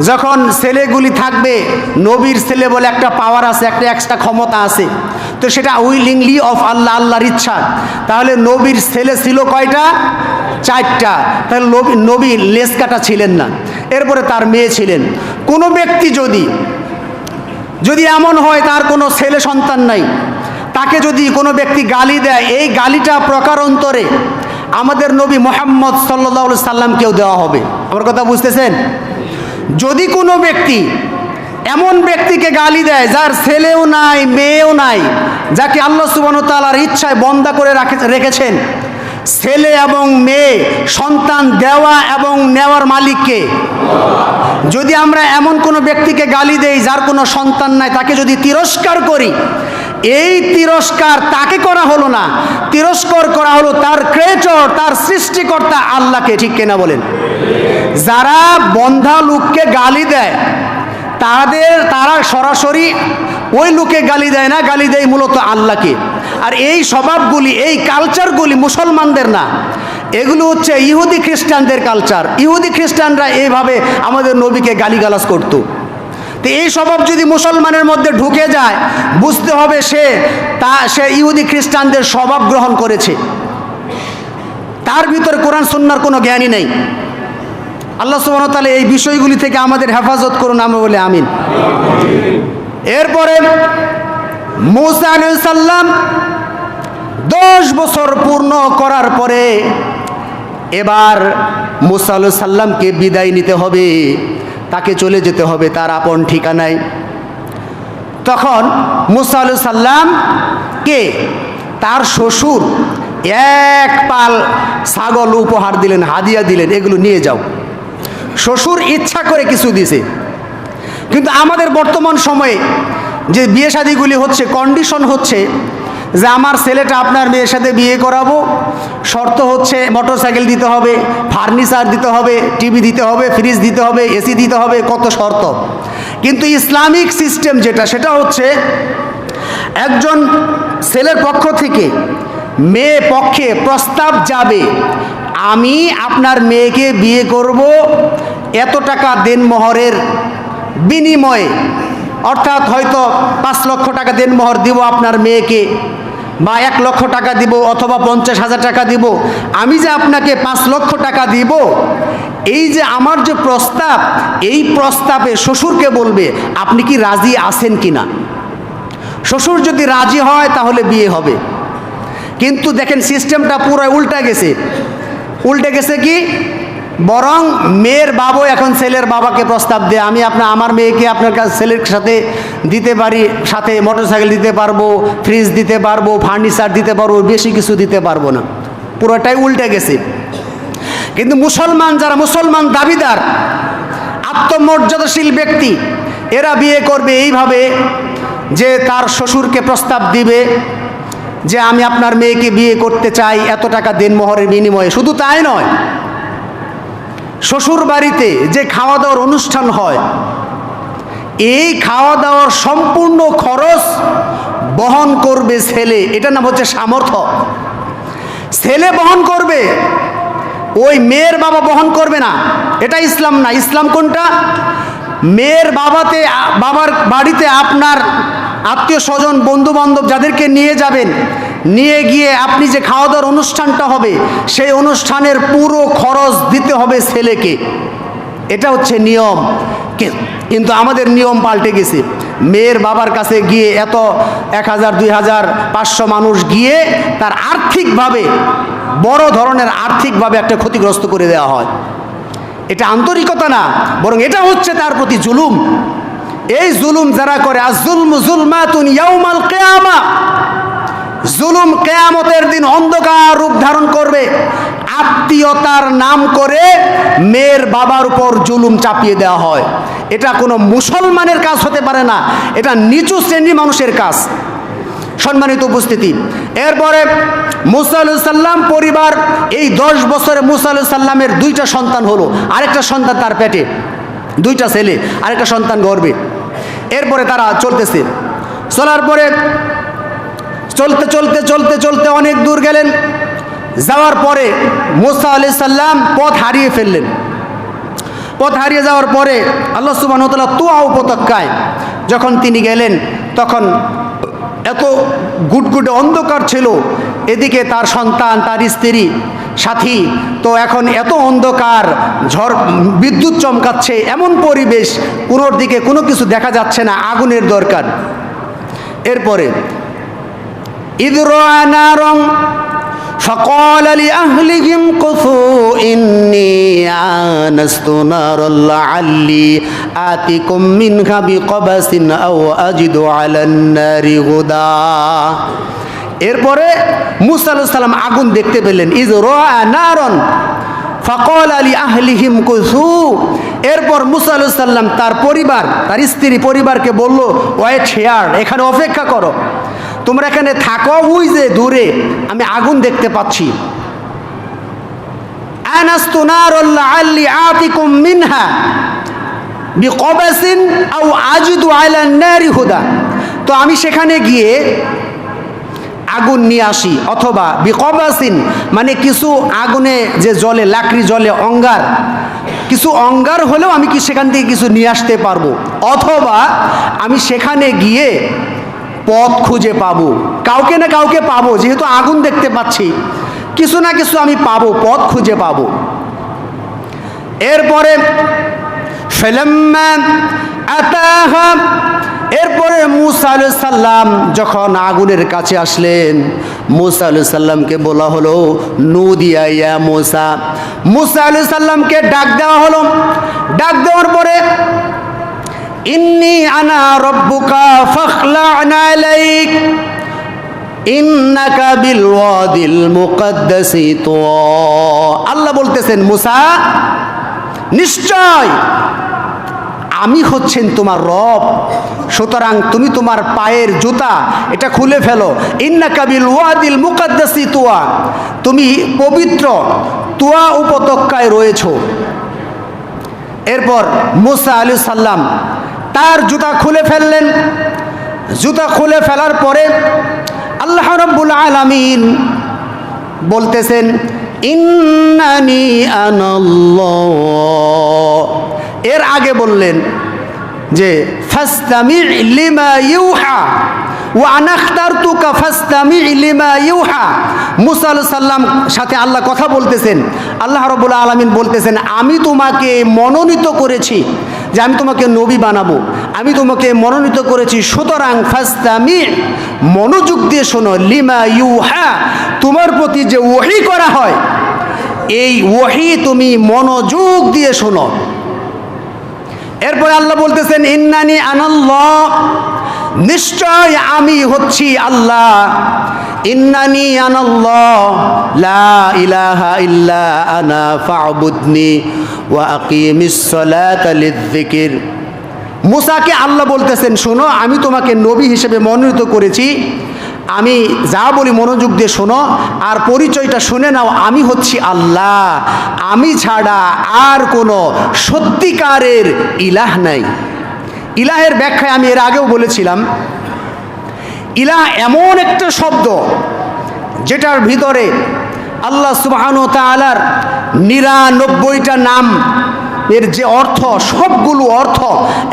যখন ছেলেগুলি থাকবে, নবীর ছেলে বলে একটা পাওয়ার আছে, একটা এক্সট্রা ক্ষমতা আছে, তো সেটা উইলিংলি অফ আল্লাহ, আল্লাহর ইচ্ছা। তাহলে নবীর ছেলে ছিল কয়টা? 4টা। তাহলে নবী লেস কাটা ছিলেন না। এরপরে তার মেয়ে ছিলেন। কোনো ব্যক্তি যদি এমন হয় তার কোনো ছেলে সন্তান নাই, তাকে যদি কোনো ব্যক্তি গালি দেয়, এই গালিটা প্রকারান্তরে আমাদের নবী মুহাম্মদ সাল্লাল্লাহু আলাইহি সাল্লামকেও দেওয়া হবে। আমার কথা বুঝতেছেন? যদি কোনো ব্যক্তি এমন ব্যক্তিকে গালি দেয় যার ছেলেও নাই, মেয়েও নাই, যাকে আল্লাহ সুবহানাহু ওয়া তাআলার ইচ্ছায় বন্দা করে রেখেছেন, ছেলে এবং মেয়ে সন্তান দেওয়া এবং নেওয়ার মালিককে, যদি আমরা এমন কোনো ব্যক্তিকে গালি দেই যার কোনো সন্তান নাই, তাকে যদি তিরস্কার করি, এই তিরস্কার তাকে করা হলো না, তিরস্কার করা হলো তার ক্রিয়েটর, তার সৃষ্টিকর্তা আল্লাহকে। ঠিক কিনা বলেন? যারা বন্ধা লোককে গালি দেয়, তারা সরাসরি ওই লোকে গালি দেয় না, গালি দেয় মূলত আল্লাহকে। আর এই স্বভাবগুলি, এই কালচারগুলি মুসলমানদের না, এগুলো হচ্ছে ইহুদি খ্রিস্টানদের কালচার। ইহুদি খ্রিস্টানরা এইভাবে আমাদের নবীকে গালিগালাজ করত। তো এই স্বভাব যদি মুসলমানের মধ্যে ঢুকে যায়, বুঝতে হবে সে ইহুদি খ্রিস্টানদের স্বভাব গ্রহণ করেছে, তার ভিতরে কোরআন সুন্নাহর কোনো জ্ঞানই নেই। আল্লাহ সুবহানাহু ওয়া তাআলা এই বিষয়গুলি থেকে আমাদের হেফাজত করুন, আমরা বলে আমিন। এরপরে মুসা আলাইহিস সালাম 10 বছর পূর্ণ করার পরে এবার মুসা আলাইহিস সালামকে বিদায় নিতে হবে, তাকে চলে যেতে হবে তার আপন ঠিকানায়। তখন মুসা আলাইহিস সালামকে তার শ্বশুর 1 পাল ছাগল উপহার দিলেন, হাদিয়া দিলেন, এগুলো নিয়ে যাও। শ্বশুর ইচ্ছা করে কিছু দিছে। কিন্তু আমাদের বর্তমান সময়ে যে বিয়ে শাদীগুলি হচ্ছে, কন্ডিশন হচ্ছে যে আমার ছেলেটা আপনার মেয়ের সাথে বিয়ে করাবো, শর্ত হচ্ছে মোটরসাইকেল দিতে হবে, ফার্নিচার দিতে হবে, টিভি দিতে হবে, ফ্রিজ দিতে হবে, এসি দিতে হবে, কত শর্ত। কিন্তু ইসলামিক সিস্টেম যেটা, সেটা হচ্ছে একজন ছেলের পক্ষ থেকে মেয়ে পক্ষে প্রস্তাব যাবে, আমি আপনার মেয়েকে বিয়ে করব এত টাকা দেনমোহরের বিনিময়ে, অর্থাৎ হয়তো 5 লক্ষ টাকা দেনমোহর দিব আপনার মেয়েকে, বা 1 লক্ষ টাকা দিব, অথবা 50,000 টাকা দিব। আমি যে আপনাকে 5 লক্ষ টাকা দিব, এই যে আমার যে প্রস্তাব, এই প্রস্তাবে শ্বশুরকে বলবে আপনি কি রাজি আছেন কিনা। শ্বশুর যদি রাজি হয় তাহলে বিয়ে হবে। কিন্তু দেখেন সিস্টেমটা পুরো উল্টা গেছে। উল্টে গেছে কি, বরং মেয়ের বাবা এখন ছেলের বাবাকে প্রস্তাব দেয়, আমি আমার মেয়েকে আপনার কাছে ছেলের সাথে দিতে পারি, সাথে মোটরসাইকেল দিতে পারবো, ফ্রিজ দিতে পারবো, ফার্নিচার দিতে পারবো, বেশি কিছু দিতে পারবো না। পুরোটাই উল্টে গেছে। কিন্তু মুসলমান যারা মুসলমান দাবিদার আত্মমর্যাদাশীল ব্যক্তি, এরা বিয়ে করবে এইভাবে যে তার শ্বশুরকে প্রস্তাব দিবে যে আমি আপনার মেয়েকে বিয়ে করতে চাই, এত টাকা দেনমোহরের বিনিময়ে। শুধু তাই নয়, শ্বশুর বাড়িতে যে খাওয়া দাওয়ার অনুষ্ঠান হয়, এই খাওয়া দাওয়ার সম্পূর্ণ খরচ বহন করবে ছেলে। এটা নাম হচ্ছে সামর্থ্য। ছেলে বহন করবে, ওই মেয়ের বাবা বহন করবে না। এটা ইসলাম না। ইসলাম কোনটা? মেয়ের বাবার বাড়িতে আপনার আত্মীয় স্বজন বন্ধু বান্ধব যাদেরকে নিয়ে যাবেন, নিয়ে গিয়ে আপনি যে খাওয়া দাওয়ার অনুষ্ঠানটা হবে, সেই অনুষ্ঠানের পুরো খরচ দিতে হবে ছেলেকে। এটা হচ্ছে নিয়ম। কিন্তু আমাদের নিয়ম পাল্টে গেছে। মেয়ের বাবার কাছে গিয়ে এত 1000, 2000, 500 মানুষ গিয়ে তার আর্থিকভাবে বড় ধরনের আর্থিকভাবে একটা ক্ষতিগ্রস্ত করে দেওয়া হয়। এটা আন্তরিকতা না, বরং এটা হচ্ছে তার প্রতি জুলুম। এই জুলুম যারা করে, আয-যুলমু যুলমাতুন ইয়াউমাল কিয়ামা, জুলুম কিয়ামতের দিন অন্ধকার রূপ ধারণ করবে। আত্মীয়তার নাম করে মেয়ের বাবার উপর জুলুম চাপিয়ে দেওয়া হয়। এটা কোনো মুসলমানের কাজ হতে পারে না, এটা নিচু শ্রেণীর মানুষের কাজ। সম্মানিত উপস্থিতি, এরপরে মুসা আলাইহিস সালাম পরিবার, এই 10 বছরে মুসা আলাইহিস সালামের 2টা সন্তান হলো, আরেকটা সন্তান তার পেটে, 2টা ছেলে, আরেকটা সন্তান গর্ভে। এরপরে তারা চলতেছে, চলার পরে চলতে চলতে চলতে চলতে অনেক দূর গেলেন। যাওয়ার পরে মুসা আলাইহিস সালাম পথ হারিয়ে ফেললেন। পথ হারিয়ে যাওয়ার পরে আল্লাহ সুবহানাহু ওয়া তাআলা তুয়া উপত্যকায় যখন তিনি গেলেন, তখন এত গুটগুটে অন্ধকার ছিল। এদিকে তার সন্তান, তার স্ত্রী, সাথী, তো এখন এত অন্ধকার, ঝড় বিদ্যুৎ চমকাচ্ছে, এমন পরিবেশ, কোনোর দিকে কোনো কিছু দেখা যাচ্ছে না, আগুনের দরকার। এরপরে ইয রাআ নারান ফাকালা লিআহলিহিম কুসু ইন্নী আনাস্তু নারান লাআল্লি আতিকুম মিনহা বিকবাসিন আও আজিদু আলান নারি হুদা। এরপরে মুসা আলাইহিস সালাম আগুন দেখতে পেলেন। ইয রাআ নারান ফাকালা লিআহলিহিম কুসু। এরপর মুসা আলাইহিস সালাম তার পরিবার, তার স্ত্রী পরিবারকে বলল, ওয়েট হিয়ার, এখানে অপেক্ষা করো, তোমরা এখানে থাকো, ওই যে দূরে আমি আগুন দেখতে পাচ্ছি। আনাস্তু নারান লাআল্লি আতিকুম মিনহা বিকবাসিন আও আজিদু আলান নারি হুদা। তো আমি সেখানে গিয়ে আগুন নিয়ে আসি, অথবা বিকবাসিন মানে কিছু আগুনে যে জলে, লাকড়ি জলে, অঙ্গার, কিছু অঙ্গার হলেও আমি কি সেখান থেকে কিছু নিয়ে আসতে পারবো, অথবা আমি সেখানে গিয়ে পথ খুঁজে পাবো, কাউকে না কাউকে পাবো, যেহেতু আগুন দেখতে পাচ্ছি, কিছু না কিছু আমি পাবো, পথ খুঁজে পাবো। এরপরে ফালাম্মা আতাহা, এরপরে মুসা আলাইহিস সালাম যখন আগুনের কাছে আসলেন, মুসা আলাইহিস সালামকে বলা হলো নুদিয়া ইয়া মুসা। মুসা আলাইহিস সালামকে ডাক দেওয়া হলো। ডাক দেওয়ার পরে ইন্নী আনা রব্বুকা ফাখলা'না আলাইক ইন্নাকা বিল ওয়াদিল মুকদ্দাসি তুয়া। আল্লাহ বলতেছেন, মুসা, নিশ্চয় আমি হচ্ছেন তোমার রব, সুতরাং তুমি তোমার পায়ের জুতা এটা খুলে ফেলো। ইন্নাকা বিল ওয়াদিল মুকদ্দাসি তুয়া, তুমি পবিত্র তুয়া উপত্যকায় রয়েছো। এরপর মুসা আলাইহিস সালাম তার জুতা খুলে ফেললেন। জুতা খুলে ফেলার পরে আল্লাহ রাব্বুল আলামিন বলতেছেন, ইন্নানি আনাল্লাহ। এর আগে বললেন যে ফাসতামি লিমা ইউহা ওয়া আনা ইখতারতুকা ফাসতামি লিমা ইউহা। মুসা আলাইহিস সালাম সাথে আল্লাহ কথা বলতেছেন। আল্লাহ রাব্বুল আলামিন বলতেছেন, আমি তোমাকে মনোনীত করেছি যে আমি তোমাকে নবী বানাবো, আমি তোমাকে মনোনীত করেছি, সুতরাং ফাসতামি, মনোযোগ দিয়ে শোনো, লিমা ইউহা, তোমার প্রতি যে ওহী করা হয়, এই ওহী তুমি মনোযোগ দিয়ে শোনো। এরপরে আল্লাহ বলতেছেন, ইন্নানি আনাল্লাহ, নিশ্চয় আমি হচ্ছি আল্লাহ। ইন্নানি আনাল্লাহ লা ইলাহা ইল্লা আনা ফা'বুদনি ওয়া আকিমিস সালাতা লিযযিকির। মূসাকে আল্লাহ বলতেছেন, শোনো আমি তোমাকে নবী হিসেবে মনোনীত করেছি, আমি যা বলি মনোযোগ দিয়ে শোনো আর পরিচয়টা শুনে নাও, আমি হচ্ছি আল্লাহ, আমি ছাড়া আর কোনো সত্যিকারের ইলাহ নাই। ইলাহের ব্যাখ্যায় আমি এর আগেও বলেছিলাম, ইলাহ এমন একটা শব্দ যেটার ভিতরে আল্লাহ সুবহানাহু ওয়া তাআলার ৯৯টা নাম এর যে অর্থ, সবগুলো অর্থ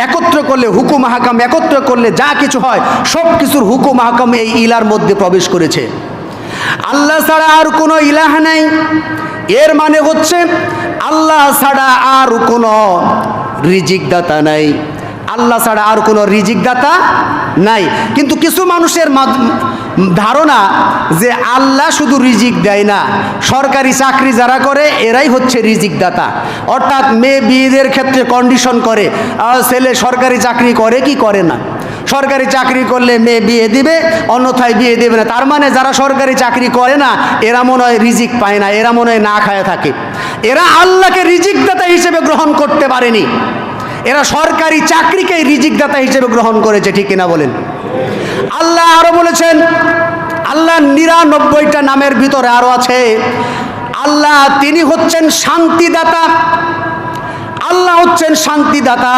একত্র করলে, হুকুম হাকাম একত্র করলে যা কিছু হয় সব কিছুর হুকুম হাকাম এই ইলার মধ্যে প্রবেশ করেছে। আল্লাহ ছাড়া আর কোনো ইলাহ নাই, এর মানে হচ্ছে আল্লাহ ছাড়া আর কোনো রিজিকদাতা নাই, আল্লাহ ছাড়া আর কোনো রিজিকদাতা নাই। কিন্তু কিছু মানুষের ধারণা যে আল্লাহ শুধু রিজিক দেয় না, সরকারি চাকরি যারা করে এরাই হচ্ছে রিজিকদাতা। অর্থাৎ মেয়ে বিয়েদের ক্ষেত্রে কন্ডিশন করে, ছেলে সরকারি চাকরি করে কি করে না, সরকারি চাকরি করলে মেয়ে বিয়ে দিবে, অন্যথায় বিয়ে দেবে না। তার মানে যারা সরকারি চাকরি করে না এরা মনে হয় রিজিক পায় না, এরা মনে হয় না খায় থাকে, এরা আল্লাহকে রিজিকদাতা হিসেবে গ্রহণ করতে পারেনি, এরা সরকারি চাকরিকে রিজিকদাতা হিসেবে গ্রহণ করেছে। ঠিক কিনা বলেন? আল্লাহ আরো বলেছেন, আল্লাহ ৯৯টা নামের ভিতরে আরো আছে আল্লাহ তিনি হচ্ছেন শান্তিদাতা, আল্লাহ হচ্ছেন শান্তিদাতা,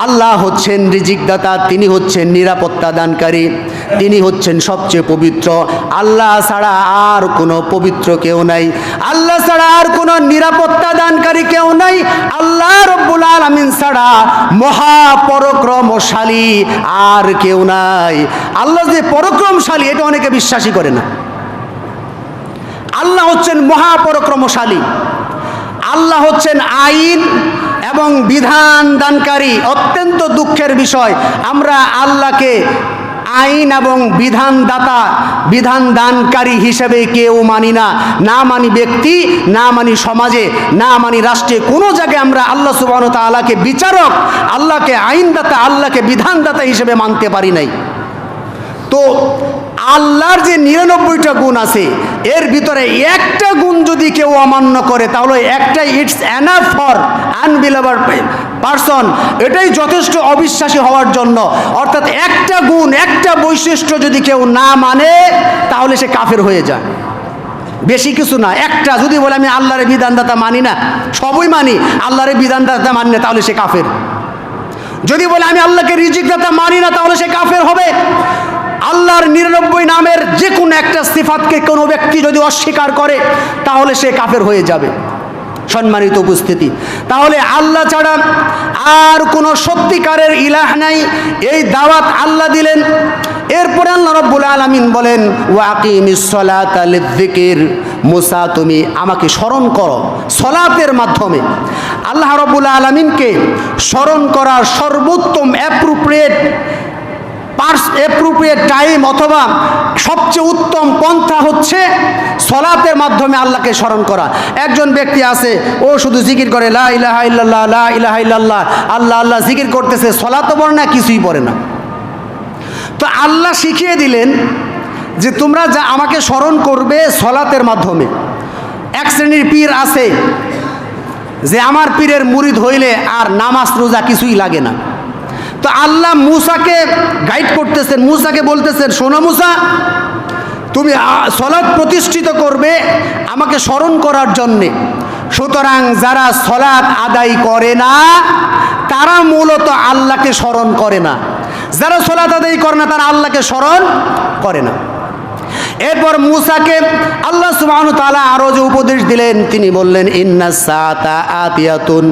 আল্লাহ হচ্ছেন রিজিকদাতা, তিনি হচ্ছেন নিরাপত্তা দানকারী, তিনি হচ্ছেন সবচেয়ে পবিত্র। আল্লাহ ছাড়া আর কোনো পবিত্র কেউ নাই, আল্লাহ ছাড়া আর কোনো নিরাপত্তা দানকারী কেউ নাই, আল্লাহ রব্বুল আলামিন ছাড়া মহাপরাক্রমশালী আর কেউ নাই। আল্লাহ যে পরাক্রমশালী এটা অনেকে বিশ্বাসই করে না। আল্লাহ হচ্ছেন মহাপরাক্রমশালী, আল্লাহ হচ্ছেন আইন এবং বিধান দানকারী। অত্যন্ত দুঃখের বিষয়, আমরা আল্লাহকে আইন এবং বিধানদাতা, বিধান দানকারী হিসেবে কেউ মানি না, না মানি ব্যক্তি, না মানি সমাজে, না মানি রাষ্ট্রে, কোনো জায়গায় আমরা আল্লাহ সুবহানাহু ওয়া তাআলাকে বিচারক, আল্লাহকে আইনদাতা, আল্লাহকে বিধানদাতা হিসেবে মানতে পারি নাই। তো আল্লাহর যে ৯৯টা গুণ আছে এর ভিতরে একটা গুণ যদি কেউ অমান্য করে তাহলে একটাই, ইটস এনাফ ফর আনবিলিভার পারসন, এটাই যথেষ্ট অবিশ্বাসী হওয়ার জন্য। অর্থাৎ একটা গুণ, একটা বৈশিষ্ট্য যদি কেউ না মানে তাহলে সে কাফের হয়ে যায়। বেশি কিছু না, একটা যদি বলে আমি আল্লাহর বিধানদাতা মানি না, সবই মানি, আল্লাহর বিধানদাতা মানি না, তাহলে সে কাফের। যদি বলে আমি আল্লাহকে রিজিকদাতা মানি না তাহলে সে কাফের হবে। আল্লাহর ৯৯ নামের যে কোনো একটা সিফাতকে কোনো ব্যক্তি যদি অস্বীকার করে তাহলে সে কাফের হয়ে যাবে। সম্মানিত উপস্থিতি, তাহলে আল্লাহ ছাড়া আর কোনো সত্যিকারের ইলাহ নাই, এই দাওয়াত আল্লাহ দিলেন। এরপরে আল্লাহ রাব্বুল আলামিন বলেন, ওয়া আকিমিস সালাতা লিযযিকির, মুসা তুমি আমাকে স্মরণ করো সলাতের মাধ্যমে। আল্লাহ রাব্বুল আলামিনকে স্মরণ করার সর্বোত্তম অ্যাপ্রোপ্রিয়েট টাইম অথবা সবচেয়ে উত্তম পন্থা হচ্ছে সলাতের মাধ্যমে আল্লাহকে স্মরণ করা। একজন ব্যক্তি আছে, ও শুধু জিকির করে লা ইলাহা ইল্লাল্লাহ, লা ইলাহা ইল্লাল্লাহ, আল্লাহ আল্লাহ জিকির করতেছে, সলাতও পড়ে না, কিছুই পড়ে না। তো আল্লাহ শিখিয়ে দিলেন যে তোমরা যা আমাকে স্মরণ করবে সলাতের মাধ্যমে। এক শ্রেণীর পীর আছে যে আমার পীরের মুরিদ হইলে আর নামাজ রোজা কিছুই লাগে না। তো আল্লাহ মূসাকে গাইড করতেছেন, মূসাকে বলতেছেন, শোনো মূসা, তুমি সলাত প্রতিষ্ঠিত করবে আমাকে স্মরণ করার জন্যে। সুতরাং যারা সলাত আদায় করে না তারা মূলত আল্লাহকে স্মরণ করে না, যারা সলাত আদায় করে না তারা আল্লাহকে স্মরণ করে না। এরপর মূসাকে আল্লাহ সুবহানাহু ওয়া তাআলা আরো যে উপদেশ দিলেন, তিনি বললেন, ইন্নাস সাআতা আতিয়াতুন,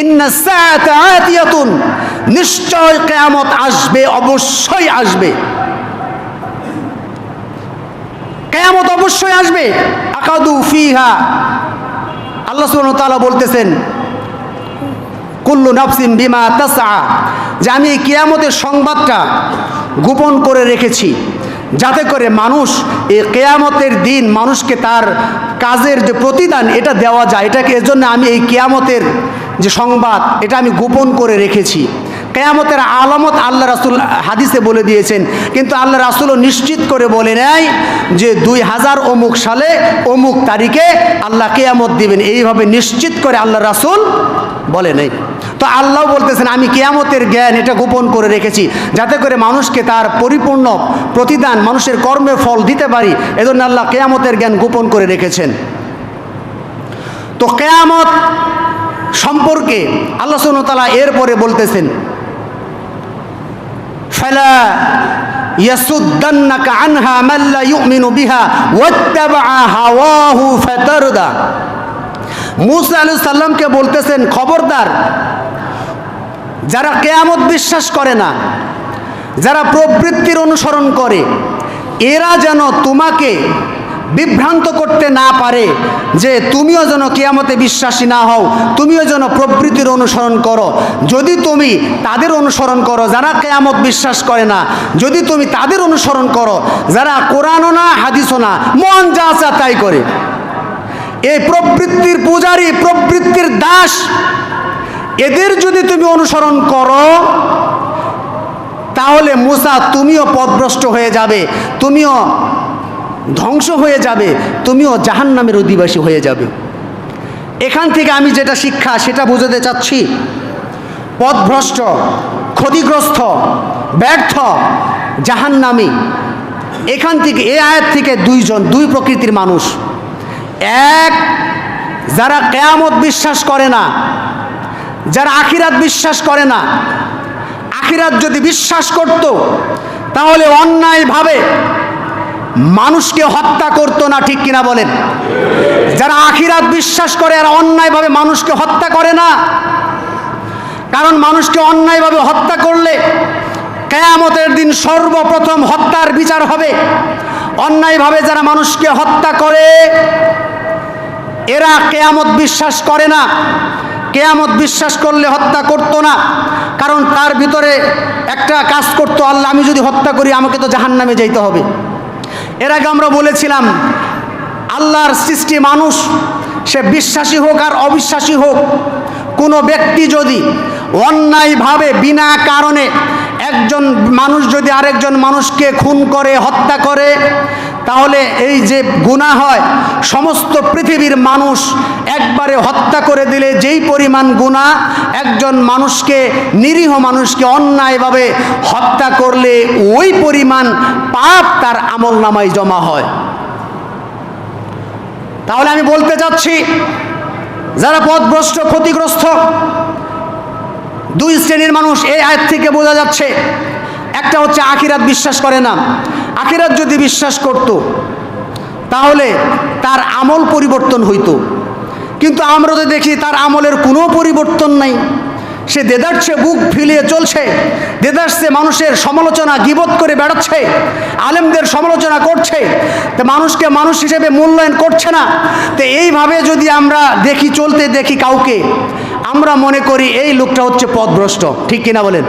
ইন্নাস সাআতা আতিয়াতুন, নিশ্চয় কিয়ামত আসবে, অবশ্যই আসবে, কিয়ামত অবশ্যই আসবে। আকাদু ফিহা, আল্লাহ সুবহানাহু ওয়া তাআলা বলতেছেন, কুল্লু নাফসিন বিমা তাসআ, যে আমি এই কিয়ামতের সংবাদটা গোপন করে রেখেছি যাতে করে মানুষ এই কিয়ামতের দিন মানুষকে তার কাজের যে প্রতিদান এটা দেওয়া যায়। এটাকে এজন্য আমি এই কিয়ামতের যে সংবাদ এটা আমি গোপন করে রেখেছি। কিয়ামতের আলামত আল্লাহ রাসূল হাদিসে বলে দিয়েছেন, কিন্তু আল্লাহ রাসূলও নিশ্চিত করে বলে নাই যে 2000 অমুক সালে অমুক তারিখে আল্লাহ কিয়ামত দিবেন, এইভাবে নিশ্চিত করে আল্লাহ রাসূল বলে নাই। তো আল্লাহ বলতেছেন আমি কিয়ামতের জ্ঞান এটা গোপন করে রেখেছি, যাতে করে মানুষকে তার পরিপূর্ণ প্রতিদান মানুষের কর্মের ফল দিতে পারি, এজন্য আল্লাহ কিয়ামতের জ্ঞান গোপন করে রেখেছেন। তো কিয়ামত সম্পর্কে আল্লাহ সুবহানাহু ওয়া তাআলা এরপরে বলতেছেন, ফালা ইয়াসুদ্দান্নাকা আনহা মান লা ইউমিনু বিহা ওয়াত্তাবা'a হাওয়াহু ফাতারদা। মূসা আলাইহিস সালামকে বলতেছেন খবরদার, যারা কিয়ামত বিশ্বাস করে না, যারা প্রবৃত্তির অনুসরণ করে, এরা যেন তোমাকে বিভ্রান্ত করতে না পারে যে তুমিও যেন কিয়ামতে বিশ্বাসী না হও, তুমিও যেন প্রবৃত্তির অনুসরণ করো। যদি তুমি তাদের অনুসরণ করো যারা কিয়ামত বিশ্বাস করে না, যদি তুমি তাদের অনুসরণ করো যারা কোরআনও না হাদিসও না, মন যা চা তাই করে, এই প্রবৃত্তির পূজারী, প্রবৃত্তির দাস, এদের যদি তুমি অনুসরণ করো তাহলে মূসা তুমিও পথভ্রষ্ট হয়ে যাবে, তুমিও ধ্বংস হয়ে যাবে, তুমিও জাহান্নামের অধিবাসী হয়ে যাবে। এখান থেকে আমি যেটা শিক্ষা সেটা বোঝাতে চাচ্ছি, পথভ্রষ্ট, ক্ষতিগ্রস্ত, ব্যর্থ, জাহান্নামী, এখান থেকে এই আয়াত থেকে দুই প্রকৃতির মানুষ। এক, যারা কিয়ামত বিশ্বাস করে না, যারা আখিরাত বিশ্বাস করে না। আখিরাত যদি বিশ্বাস করত তাহলে অন্যায়ভাবে মানুষকে হত্যা করতো না, ঠিক কিনা বলেন? যারা আখিরাত বিশ্বাস করে আর অন্যায়ভাবে মানুষকে হত্যা করে না, কারণ মানুষকে অন্যায়ভাবে হত্যা করলে কিয়ামতের দিন সর্বপ্রথম হত্যার বিচার হবে। অন্যায়ভাবে যারা মানুষকে হত্যা করে এরা কিয়ামত বিশ্বাস করে না। কিয়ামত বিশ্বাস করলে হত্যা করতো না, কারণ তার ভিতরে একটা কাজ করতো, আল্লাহ আমি যদি হত্যা করি আমাকে তো জাহান্নামে যাইতে হবে। এর আগে আমরা বলেছিলাম আল্লাহর সৃষ্টি মানুষ, সে বিশ্বাসী হোক আর অবিশ্বাসী হোক, কোনো ব্যক্তি যদি অন্যায়ভাবে বিনা কারণে একজন মানুষ যদি আরেকজন মানুষকে খুন করে, হত্যা করে, তাহলে এই যে গুনাহ হয়, সমস্ত পৃথিবীর মানুষ একবারে হত্যা করে দিলে যেই পরিমাণ গুনাহ, একজন মানুষকে, নিরীহ মানুষকে অন্যায়ভাবে হত্যা করলে ওই পরিমাণ পাপ তার আমলনামায় জমা হয়। তাহলে আমি বলতে চাচ্ছি, যারা পথভ্রষ্ট, ক্ষতিগ্রস্ত, দুই শ্রেণীর মানুষ এই আয়াত থেকে বোঝা যাচ্ছে। একটা হচ্ছে আখিরাত বিশ্বাস করে না। আখিরাত যদি বিশ্বাস করত তাহলে তার আমল পরিবর্তন হইতো, কিন্তু আমরা তো দেখি তার আমলের কোনো পরিবর্তন নাই। সে দেদারছে, বুক ফিলিয়ে চলছে, দেদারছে, মানুষের সমালোচনা, গীবত করে বেড়াচ্ছে, আলেমদের সমালোচনা করছে, তো মানুষকে মানুষ হিসেবে মূল্যায়ন করছে না। তো এইভাবে যদি আমরা দেখি, চলতে দেখি কাউকে, আমরা মনে করি এই লোকটা হচ্ছে পথভ্রষ্ট, ঠিক কিনা বলেন?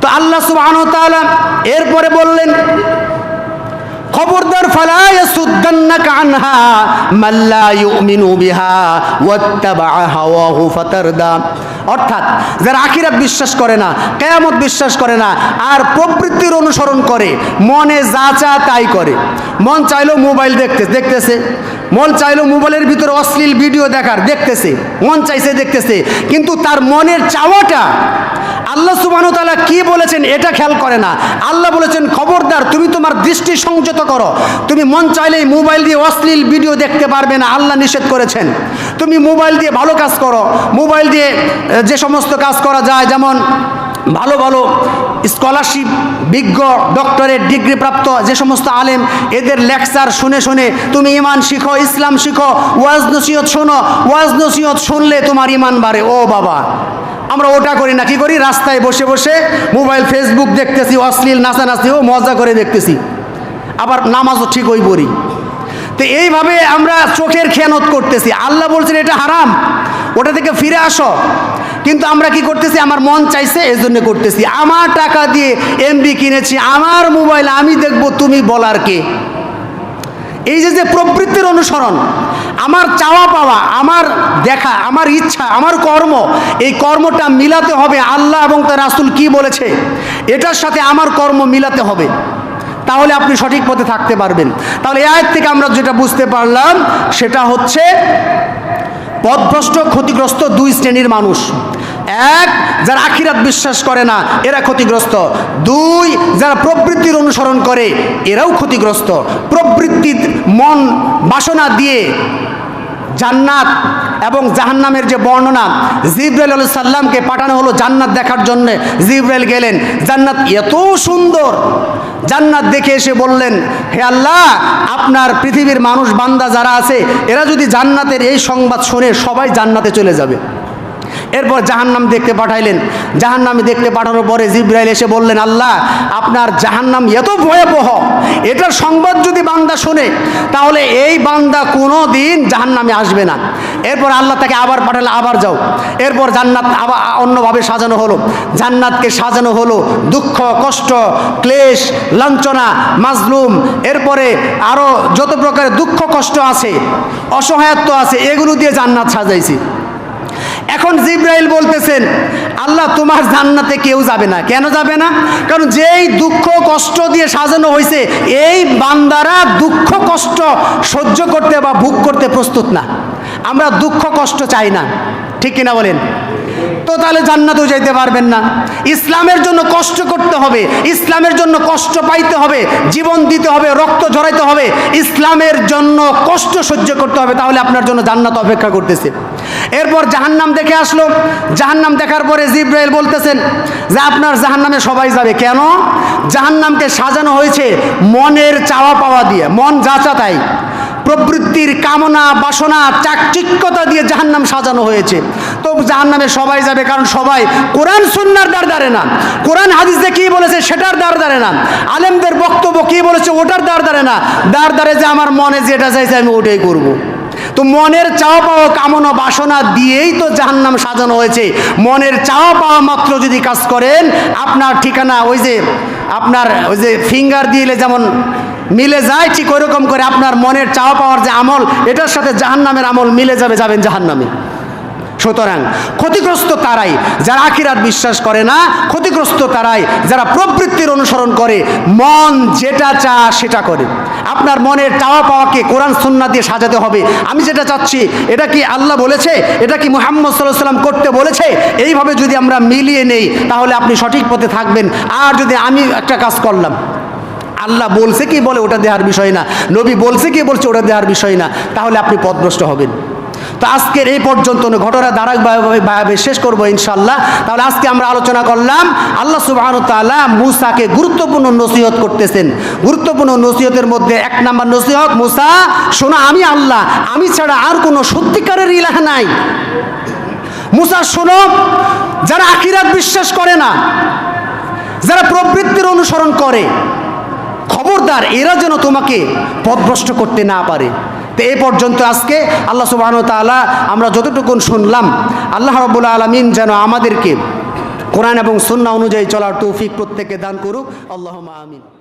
তো আল্লাহ সুবহানাহু ওয়া তাআলা এরপরে বললেন, খবরদার, ফালা ইয়াসুদ্দান্নাকা আনহা মান লা ইউমিনু বিহা ওয়াত্তাবা'a হাওয়াহু ফাতারদা। অর্থাৎ যারা আখিরাত বিশ্বাস করে না, কিয়ামত বিশ্বাস করে না, আর প্রবৃত্তির অনুসরণ করে, মনে যা চা তাই করে। মন চাইলো মোবাইল দেখতেছে, মন চাইলো মোবাইলের ভিতরে অশ্লীল ভিডিও দেখতেছে, মন চাইছে দেখতেছে, কিন্তু তার মনের চাওয়াটা আল্লাহ সুবহানাহু ওয়া তাআলা কি বলেছেন এটা খেয়াল করে না। আল্লাহ বলেছেন খবরদার, তুমি তোমার দৃষ্টি সংযত করো, তুমি মন চাইলেই মোবাইল দিয়ে অশ্লীল ভিডিও দেখতে পারবে না, আল্লাহ নিষেধ করেছেন। তুমি মোবাইল দিয়ে ভালো কাজ করো, মোবাইল দিয়ে যে সমস্ত কাজ করা যায়, যেমন ভালো ভালো স্কলারশিপ, বিজ্ঞ, ডক্টরেট ডিগ্রি প্রাপ্ত যে সমস্ত আলেম, এদের লেকচার শুনে শুনে তুমি ইমান শিখো, ইসলাম শিখো, ওয়াজ নসিহত শোনো, ওয়াজ নসিহত শুনলে তোমার ইমান বাড়ে। ও বাবা, আমরা ওটা করি না, কি করি? রাস্তায় বসে বসে মোবাইল, ফেসবুক দেখতেছি, অশ্লীল নাচানাচিও মজা করে দেখতেছি, আবার নামাজও ঠিক ওই পড়ি। তো এইভাবে আমরা চোখের খেয়ানত করতেছি। আল্লাহ বলছেন এটা হারাম, ওটা থেকে ফিরে আসো, কিন্তু আমরা কি করতেছি? আমার মন চাইছে এই জন্য করতেছি, আমার টাকা দিয়ে এমবি কিনেছি, আমার মোবাইল আমি দেখব, তুমি বলার কে? এই যে প্রবৃত্তির অনুসরণ, আমার চাওয়া পাওয়া, আমার দেখা, আমার ইচ্ছা, আমার কর্ম, এই কর্মটা মিলাতে হবে আল্লাহ এবং তার রাসূল কি বলেছে এটার সাথে আমার কর্ম মিলাতে হবে, তাহলে আপনি সঠিক পথে থাকতে পারবেন। তাহলে এই আয়াত থেকে আমরা যেটা বুঝতে পারলাম সেটা হচ্ছে পথভ্রষ্ট ক্ষতিগ্রস্ত দুই শ্রেণীর মানুষ। এক, যারা আখিরাত বিশ্বাস করে না এরা ক্ষতিগ্রস্ত। দুই, যারা প্রবৃত্তির অনুসরণ করে এরাও ক্ষতিগ্রস্ত। প্রবৃত্তির মন বাসনা দিয়ে জান্নাত এবং জাহান্নামের যে বর্ণনা, জিবরাইল আলাইহিস সালামকে পাঠানো হলো জান্নাত দেখার জন্য। জিবরাইল গেলেন, জান্নাত এত সুন্দর, জান্নাত দেখে এসে বললেন, হে আল্লাহ, আপনার পৃথিবীর মানুষ বান্দা যারা আছে এরা যদি জান্নাতের এই সংবাদ শুনে সবাই জান্নাতে চলে যাবে। এরপর জাহান্নাম দেখতে পাঠাইলেন। জাহান্নামে দেখতে পাঠানোর পরে জিবরাইল এসে বললেন, আল্লাহ, আপনার জাহান্নাম এত ভয়াবহ, এটার সংবাদ যদি বান্দা শোনে তাহলে এই বান্দা কোনো দিন জাহান্নামে আসবে না। এরপর আল্লাহ তাকে আবার পাঠালে, আবার যাও। এরপর জান্নাত আবার অন্যভাবে সাজানো হলো। জান্নাতকে সাজানো হলো দুঃখ, কষ্ট, ক্লেশ, লাঞ্ছনা, মাজলুম, এরপরে আরও যত প্রকারের দুঃখ কষ্ট আছে, অসহায়ত্ব আছে, এগুলো দিয়ে জান্নাত সাজাইছি। এখন জিবরাইল বলতেছেন, আল্লাহ, তোমার জান্নাতে কেউ যাবে না। কেন যাবে না? কারণ যেই দুঃখ কষ্ট দিয়ে সাজানো হয়েছে এই বান্দারা দুঃখ কষ্ট সহ্য করতে বা ভোগ করতে প্রস্তুত না। আমরা দুঃখ কষ্ট চাই না, ঠিক কিনা বলেন? তো তাহলে জান্নাতেও যেতে পারবেন না। ইসলামের জন্য কষ্ট করতে হবে, ইসলামের জন্য কষ্ট পাইতে হবে, জীবন দিতে হবে, রক্ত ঝরাইতে হবে, ইসলামের জন্য কষ্ট সহ্য করতে হবে, তাহলে আপনার জন্য জান্নাত অপেক্ষা করতেছে। এরপর জাহান্নাম দেখে আসলো। জাহান্নাম দেখার পরে জিবরাইল বলতেছেন যে আপনার জাহান্নামে সবাই যাবে। কেন? জাহান্নামকে সাজানো হয়েছে মনের চাওয়া পাওয়া দিয়ে, মন যা চা তাই, প্রবৃত্তির কামনা বাসনা চাকচিক্যতা দিয়ে জাহান্নাম সাজানো হয়েছে। তো জাহান্নামে সবাই যাবে, কারণ সবাই কোরআন সুন্নাহর দ্বার ধারে না, কোরআন হাদিসে কি বলেছে সেটার দ্বার ধারে না, আলেমদের বক্তব্য কি বলেছে ওটার দ্বার ধারে না, দ্বার ধারে যে আমার মনে যেটা চাইছে আমি ওটাই করব। তো মনের চাওয়া পাওয়া কামনা বাসনা দিয়েই তো জাহান্নাম সাজানো হয়েছে। মনের চাওয়া পাওয়া মাত্র যদি কাজ করেন আপনার ঠিকানা ওই যে ফিঙ্গার দিলে যেমন মিলে যায়, ঠিক ওইরকম করে আপনার মনের চাওয়া পাওয়ার যে আমল এটার সাথে জাহান্নামের আমল মিলে যাবে, যাবেন জাহান্নামে। সুতরাং ক্ষতিগ্রস্ত তারাই যারা আখিরাত বিশ্বাস করে না, ক্ষতিগ্রস্ত তারাই যারা প্রবৃত্তির অনুসরণ করে, মন যেটা চা সেটা করে। আপনার মনের চাওয়া পাওয়াকে কোরআন সুন্নাহ দিয়ে সাজাতে হবে। আমি যেটা চাচ্ছি এটা কি আল্লাহ বলেছে, এটা কি মুহাম্মদ সাল্লাল্লাহু আলাইহি ওয়াসাল্লাম করতে বলেছে, এইভাবে যদি আমরা মিলিয়ে নেই তাহলে আপনি সঠিক পথে থাকবেন। আর যদি আমি একটা কাজ করলাম, আল্লাহ বলছে কি বলে ওটা দেওয়ার বিষয় না, নবী বলছে কি বলছে ওটা দেওয়ার বিষয় না, তাহলে আপনি পথভ্রষ্ট হবেন। তো আজকের এই পর্যন্ত ঘটনা ধারাবাহিকভাবে শেষ করবো ইনশাল্লাহ। তাহলে আজকে আমরা আলোচনা করলাম আল্লাহ সুবহানাহু ওয়া তাআলা মূসাকে গুরুত্বপূর্ণ নসিহত করতেছেন। গুরুত্বপূর্ণ নসিহতের মধ্যে এক নাম্বার নসিহত, মূসা শোনো, আমি আল্লাহ, আমি ছাড়া আর কোনো সত্যিকারের ইলাহ নাই। মূসা শোনো, যারা আখিরাত বিশ্বাস করে না, যারা প্রবৃত্তির অনুসরণ করে, খবরদার এরা যেন তোমাকে পথভ্রষ্ট করতে না পারে। তো এই পর্যন্ত আজকে আল্লাহ সুবহানাহু ওয়া তাআলা আমরা যতটুকু শুনলাম, আল্লাহ রাব্বুল আলামিন যেন আমাদেরকে কোরআন এবং সুন্নাহ অনুযায়ী চলার তৌফিক প্রত্যেককে দান করুক। আল্লাহুম্মা আমিন।